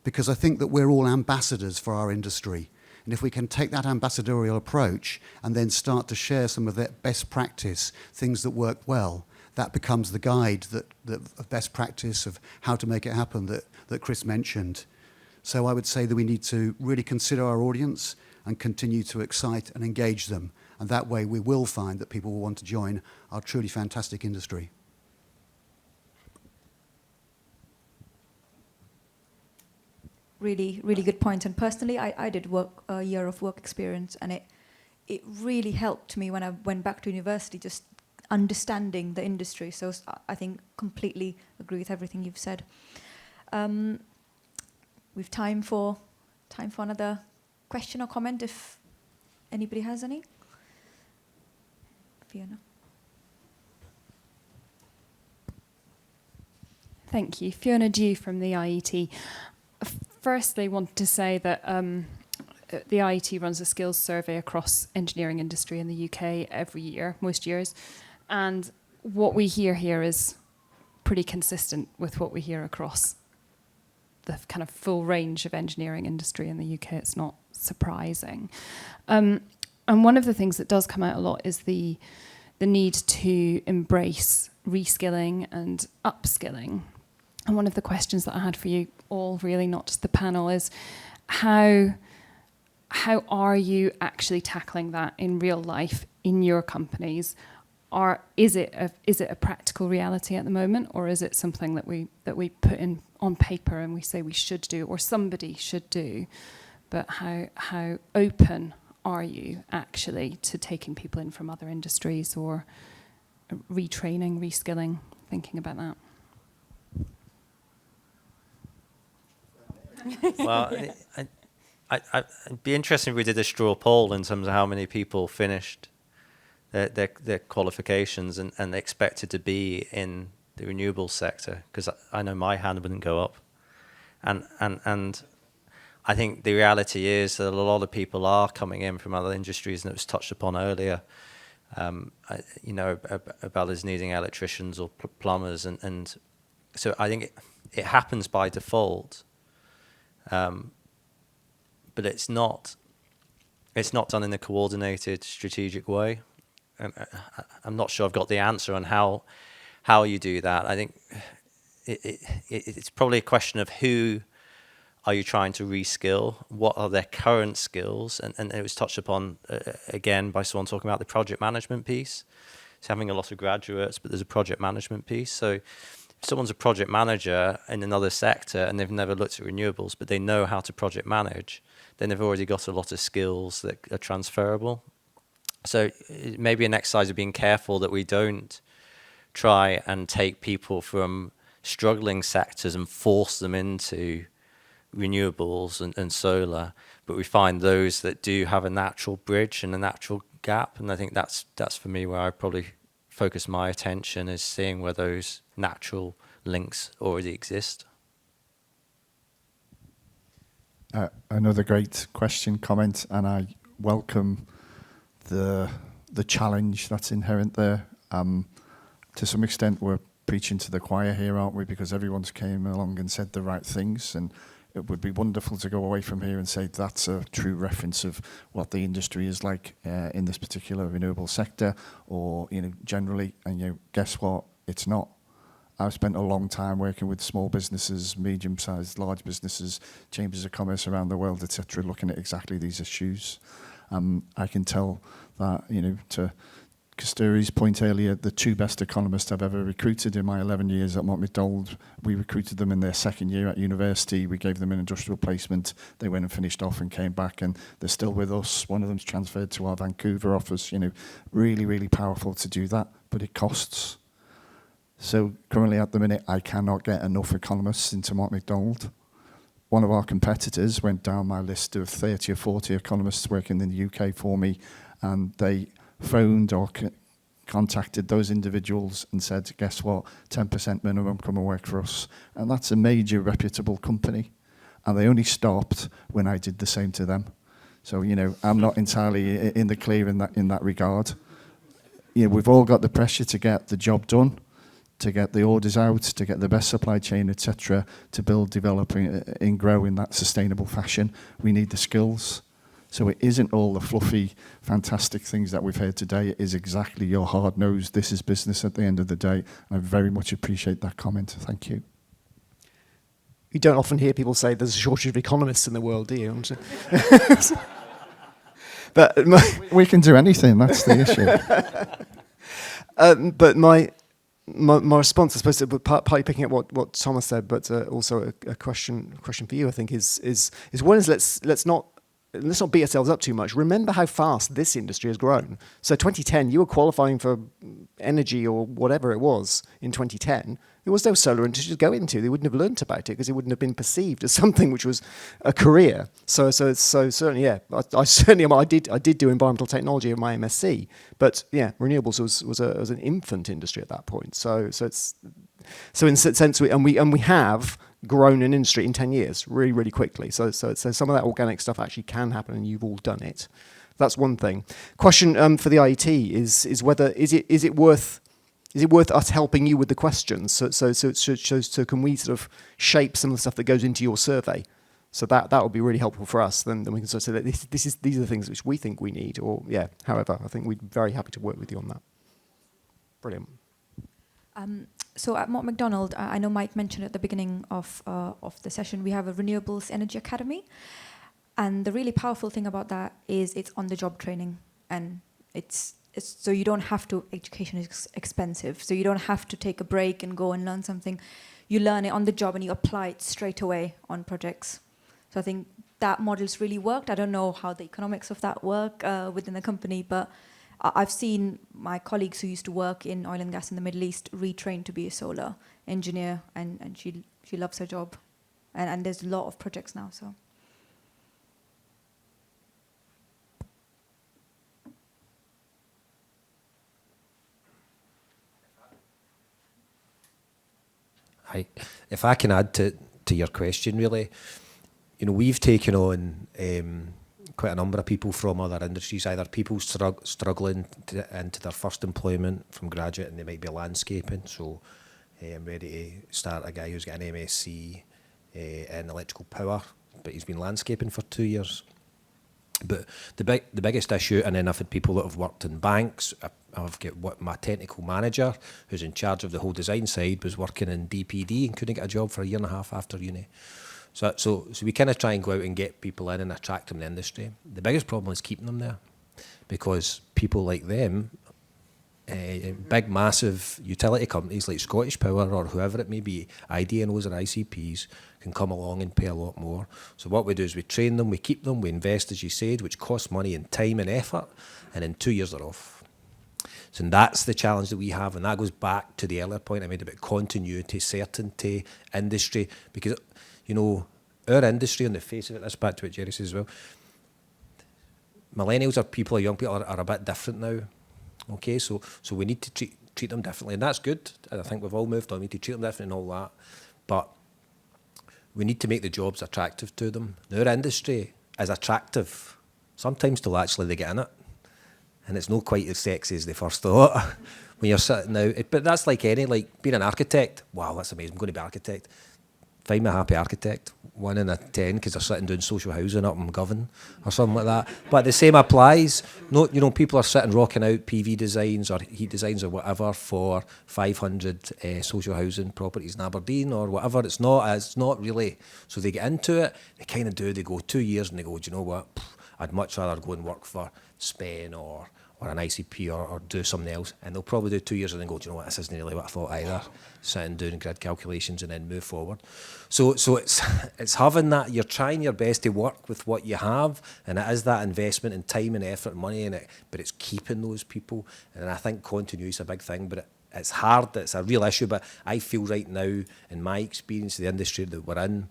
Because I think that we're all ambassadors for our industry. And if we can take that ambassadorial approach and then start to share some of that best practice, things that work well, that becomes the guide of best practice of how to make it happen that Chris mentioned. So I would say that we need to really consider our audience and continue to excite and engage them. And that way we will find that people will want to join our truly fantastic industry. Really, really good point. And personally, I did a year of work experience, and it really helped me when I went back to university, just understanding the industry. So I think completely agree with everything you've said. We've time for another question or comment if anybody has any. Fiona. Thank you. Fiona Dew from the IET. Firstly, I want to say that the IET runs a skills survey across engineering industry in the UK every year, most years. And what we hear here is pretty consistent with what we hear across the kind of full range of engineering industry in the UK. It's not surprising. And one of the things that does come out a lot is the need to embrace reskilling and upskilling. And one of the questions that I had for you all, really, not just the panel, is how are you actually tackling that in real life in your companies? Is it a practical reality at the moment, or is it something that we put in on paper and we say we should do, or somebody should do? But how open are you actually to taking people in from other industries or retraining, reskilling, thinking about that? Well, I'd be interested if we did a straw poll in terms of how many people finished their qualifications and expected to be in the renewables sector, because I know my hand wouldn't go up. And I think the reality is that a lot of people are coming in from other industries, and it was touched upon earlier, about us needing electricians or plumbers. And so I think it happens by default. But it's not done in a coordinated, strategic way. And I'm not sure I've got the answer on how you do that. I think it's probably a question of who are you trying to reskill, what are their current skills, and it was touched upon again by someone talking about the project management piece. It's having a lot of graduates, but there's a project management piece. So if someone's a project manager in another sector and they've never looked at renewables, but they know how to project manage, then they've already got a lot of skills that are transferable. So it may be an exercise of being careful that we don't try and take people from struggling sectors and force them into renewables and solar, but we find those that do have a natural bridge and a natural gap. And I think that's for me where I probably focused my attention is seeing where those natural links already exist. Another great question, comment, and I welcome the challenge that's inherent there. To some extent, we're preaching to the choir here, aren't we? Because everyone's came along and said the right things, and it would be wonderful to go away from here and say that's a true reference of what the industry is like in this particular renewable sector, or generally. And guess what? It's not. I've spent a long time working with small businesses, medium-sized, large businesses, chambers of commerce around the world, etc., looking at exactly these issues. I can tell that, to Kasturi's point earlier, the two best economists I've ever recruited in my 11 years at Mott MacDonald, we recruited them in their second year at university. We gave them an industrial placement. They went and finished off and came back, and they're still with us. One of them's transferred to our Vancouver office. Really, really powerful to do that, but it costs. So currently at the minute, I cannot get enough economists into Mott MacDonald. One of our competitors went down my list of 30 or 40 economists working in the UK for me, and they phoned or contacted those individuals and said, guess what, 10% minimum, come and work for us. And that's a major reputable company. And they only stopped when I did the same to them. So, I'm not entirely in the clear in that regard. We've all got the pressure to get the job done, to get the orders out, to get the best supply chain, etc., to build, develop, and grow in that sustainable fashion. We need the skills. So it isn't all the fluffy, fantastic things that we've heard today. It is exactly your hard-nosed, this is business at the end of the day. I very much appreciate that comment. Thank you. You don't often hear people say there's a shortage of economists in the world, do you? But we can do anything, that's the issue. But my response, I suppose, partly picking up what Thomas said, but also a question for you, I think, is one is let's not beat ourselves up too much. Remember how fast this industry has grown. So 2010, you were qualifying for energy or whatever it was in 2010. There was no solar industry to go into. They wouldn't have learnt about it because it wouldn't have been perceived as something which was a career. So certainly, yeah, I did do environmental technology in my MSc, but yeah, renewables was an infant industry at that point. So in a sense, we have grown an industry in 10 years really, really quickly. So some of that organic stuff actually can happen, and you've all done it. That's one thing. Question for the IET is whether is it worth us helping you with the questions? So can we sort of shape some of the stuff that goes into your survey? So that would be really helpful for us. Then we can sort of say that these are the things which we think we need. Or yeah, however, I think we'd be very happy to work with you on that. Brilliant. So at Mott MacDonald, I know Mike mentioned at the beginning of the session, we have a Renewables Energy Academy. And the really powerful thing about that is it's on-the-job training. And it's so you don't have to, education is expensive, so you don't have to take a break and go and learn something. You learn it on the job and you apply it straight away on projects. So I think that model's really worked. I don't know how the economics of that work within the company, but I've seen my colleagues who used to work in oil and gas in the Middle East retrain to be a solar engineer, and she loves her job. And there's a lot of projects now, so. If I can add to your question, really, we've taken on quite a number of people from other industries, either people struggling into their first employment from graduate, and they might be landscaping. So I'm ready to start a guy who's got an MSc in electrical power, but he's been landscaping for 2 years. But the biggest issue, and then I've had people that have worked in banks. I've got my technical manager, who's in charge of the whole design side, was working in DPD and couldn't get a job for a year and a half after uni. So we kind of try and go out and get people in and attract them in the industry. The biggest problem is keeping them there, because people like them, big massive utility companies like Scottish Power or whoever it may be, IDNOs or ICPs, can come along and pay a lot more. So what we do is we train them, we keep them, we invest, as you said, which costs money and time and effort, and in 2 years they're off. So that's the challenge that we have, and that goes back to the earlier point I made about continuity, certainty, industry, because our industry, on the face of it, that's back to what Jerry says as well, millennials or young people are a bit different now. Okay, so we need to treat them differently, and that's good. And I think we've all moved on. We need to treat them differently and all that. But we need to make the jobs attractive to them. Our industry is attractive, sometimes till actually they get in it. And it's not quite as sexy as they first thought when you're sitting now. But that's like being an architect. Wow, that's amazing. I'm going to be an architect. Find me a happy architect. 1 in 10 because they're sitting doing social housing up in Govan or something like that. But the same applies. No, people are sitting rocking out PV designs or heat designs or whatever for 500 social housing properties in Aberdeen or whatever. It's not really. So they get into it. They kind of do. They go 2 years and they go, do you know what? I'd much rather go and work for Spain or an ICP or do something else. And they'll probably do 2 years and then go, do you know what, this isn't really what I thought either. Sitting doing grid calculations and then move forward. So it's having that, you're trying your best to work with what you have, and it is that investment in time and effort and money in it, but it's keeping those people. And I think continuity is a big thing, but it's hard, it's a real issue. But I feel right now, in my experience of the industry that we're in,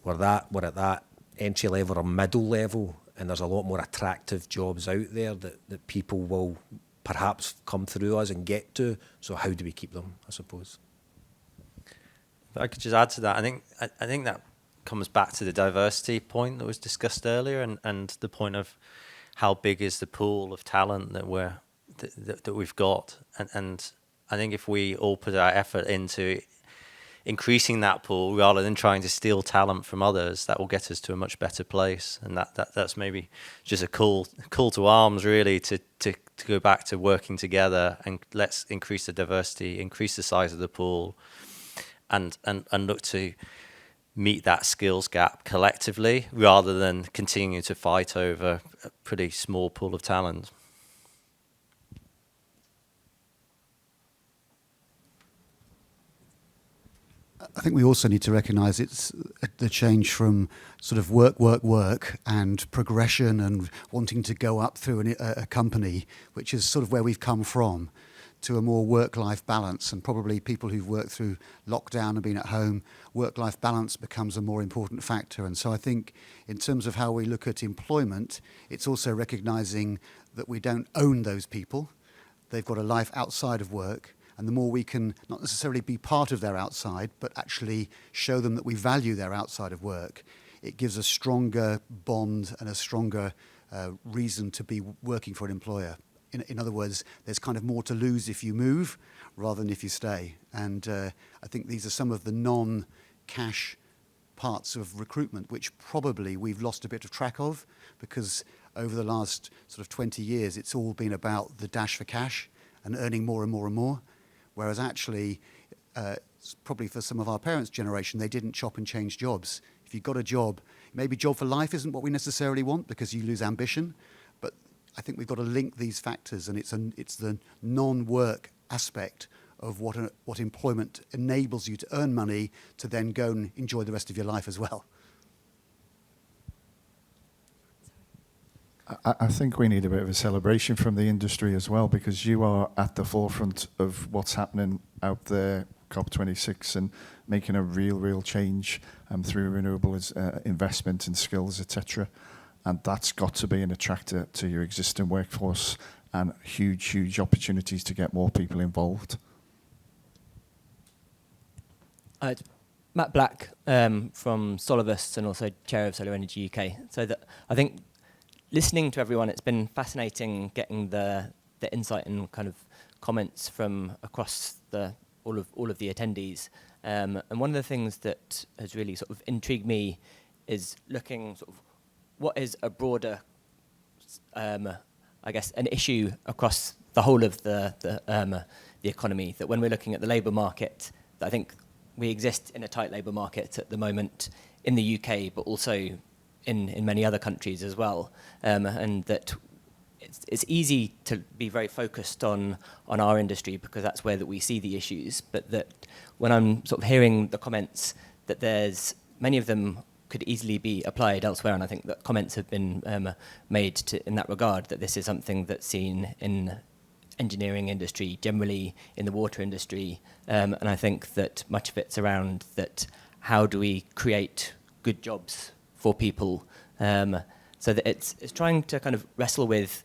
we're at that entry level or middle level, and there's a lot more attractive jobs out there that people will perhaps come through us and get to. So how do we keep them, I suppose? If I could just add to that, I think that comes back to the diversity point that was discussed earlier, and the point of how big is the pool of talent that we've got, and I think if we all put our effort into increasing that pool rather than trying to steal talent from others, that will get us to a much better place. And that's maybe just a call to arms, really, to go back to working together, and let's increase the diversity, increase the size of the pool, and look to meet that skills gap collectively rather than continuing to fight over a pretty small pool of talent. I think we also need to recognise it's the change from sort of work and progression and wanting to go up through a company, which is sort of where we've come from, to a more work-life balance. And probably people who've worked through lockdown and been at home, work-life balance becomes a more important factor. And so I think in terms of how we look at employment, it's also recognising that we don't own those people. They've got a life outside of work. And the more we can not necessarily be part of their outside, but actually show them that we value their outside of work, it gives a stronger bond and a stronger reason to be working for an employer. In other words, there's kind of more to lose if you move rather than if you stay. And I think these are some of the non-cash parts of recruitment, which probably we've lost a bit of track of, because over the last sort of 20 years, it's all been about the dash for cash and earning more and more and more. Whereas actually, probably for some of our parents' generation, they didn't chop and change jobs. If you got a job, maybe job for life isn't what we necessarily want because you lose ambition. But I think we've got to link these factors, and it's the non-work aspect of what employment enables you to earn money to then go and enjoy the rest of your life as well. I think we need a bit of a celebration from the industry as well, because you are at the forefront of what's happening out there, COP26, and making a real change through renewables investment in skills, etc. And that's got to be an attractor to your existing workforce, and huge opportunities to get more people involved. It's Matt Black from Solivus and also Chair of Solar Energy UK. So that I think listening to everyone, it's been fascinating getting the insight and kind of comments from across all of the attendees. And one of the things that has really sort of intrigued me is looking sort of what is a broader, I guess, an issue across the whole of the economy. That when we're looking at the labour market, I think we exist in a tight labour market at the moment in the UK, but also in many other countries as well, and that it's easy to be very focused on our industry because that's where that we see the issues, but that when I'm sort of hearing the comments, that there's many of them could easily be applied elsewhere, and I think that comments have been made in that regard, that this is something that's seen in engineering industry, generally in the water industry, and I think that much of it's around that how do we create good jobs for people, so that it's trying to kind of wrestle with,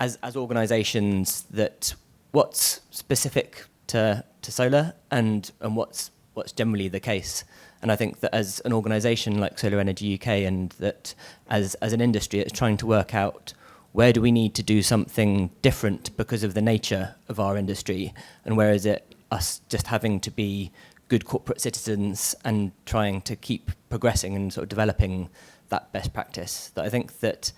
as organisations, that what's specific to solar and what's generally the case. And I think that as an organisation like Solar Energy UK, and that as an industry, it's trying to work out where do we need to do something different because of the nature of our industry, and where is it us just having to be good corporate citizens and trying to keep progressing and sort of developing that best practice. That I think that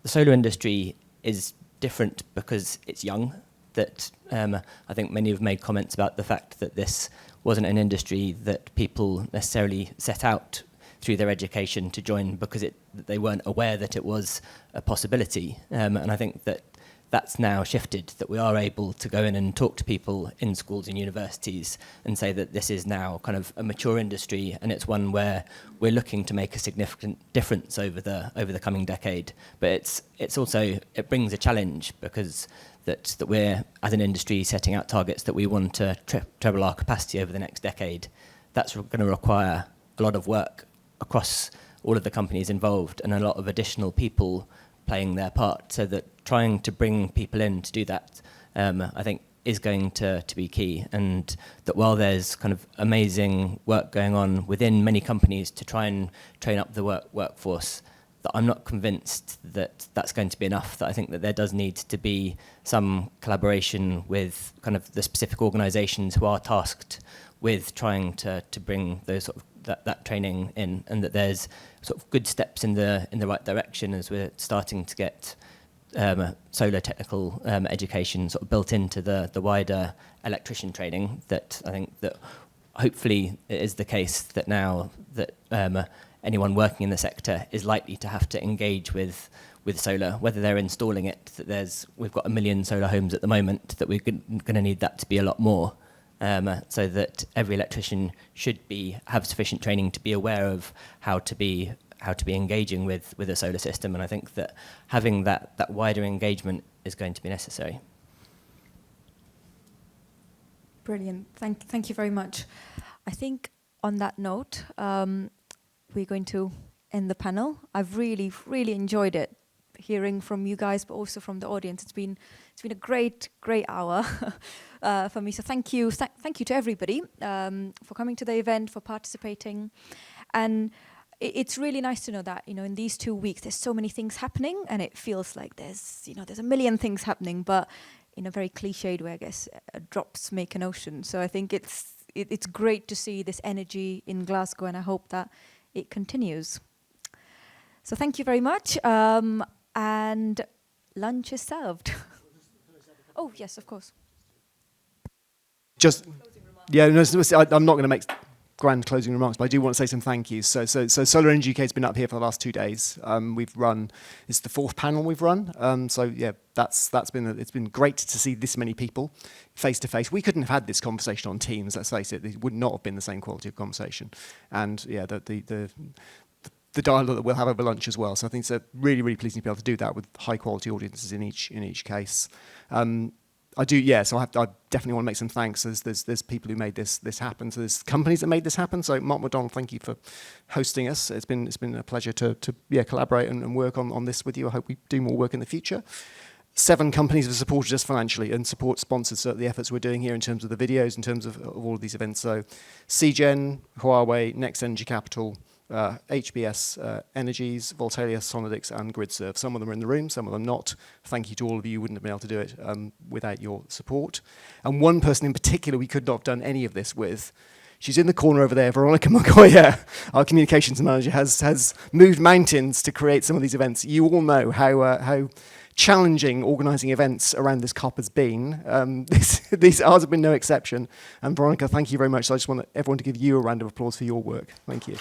the solar industry is different because it's young. That I think many have made comments about the fact that this wasn't an industry that people necessarily set out through their education to join because that they weren't aware that it was a possibility. And I think that that's now shifted, that we are able to go in and talk to people in schools and universities and say that this is now kind of a mature industry, and it's one where we're looking to make a significant difference over the coming decade. But it's also, it brings a challenge because that we're, as an industry, setting out targets that we want to treble our capacity over the next decade. That's going to require a lot of work across all of the companies involved and a lot of additional people playing their part, so that trying to bring people in to do that, I think, is going to be key. And that while there's kind of amazing work going on within many companies to try and train up the workforce, that I'm not convinced that that's going to be enough. That I think that there does need to be some collaboration with kind of the specific organisations who are tasked with trying to bring those sort of that training in, and that there's sort of good steps in the right direction as we're starting to get solar technical education sort of built into the wider electrician training. That I think that hopefully it is the case that now that anyone working in the sector is likely to have to engage with solar, whether they're installing it. That we've got 1 million solar homes at the moment, that we're going to need that to be a lot more. So that every electrician should have sufficient training to be aware of how to be engaging with a solar system. And I think that having that wider engagement is going to be necessary. Brilliant. Thank you very much. I think on that note, we're going to end the panel. I've really, really enjoyed it, hearing from you guys, but also from the audience. It's been a great hour for me. So thank you to everybody for coming to the event, for participating, and it's really nice to know that in these 2 weeks there's so many things happening, and it feels like there's 1 million things happening, but in a very cliched way, I guess, drops make an ocean. So I think it's great to see this energy in Glasgow, and I hope that it continues. So thank you very much, and lunch is served. Oh yes, of course. I'm not going to make grand closing remarks, but I do want to say some thank yous. So Solar Energy UK has been up here for the last 2 days. It's the 4th panel we've run. It's been great to see this many people face to face. We couldn't have had this conversation on Teams, let's face it. It would not have been the same quality of conversation. And the dialogue that we'll have over lunch as well. So I think it's really, really pleasing to be able to do that with high quality audiences in each case. I definitely want to make some thanks. There's people who made this happen. So there's companies that made this happen. So Mott MacDonald, thank you for hosting us. It's been a pleasure to collaborate and work on this with you. I hope we do more work in the future. 7 companies have supported us financially and sponsors the efforts we're doing here in terms of the videos, in terms of all of these events. So CGen, Huawei, Next Energy Capital, HBS Energies, Voltalia, Sonadix, and GridServe. Some of them are in the room, some of them not. Thank you to all of you. You wouldn't have been able to do it without your support. And one person in particular we could not have done any of this with. She's in the corner over there. Veronica Magoya, our communications manager, has moved mountains to create some of these events. You all know how challenging organising events around this COP has been. These ours have been no exception. And Veronica, thank you very much. So I just want everyone to give you a round of applause for your work. Thank you.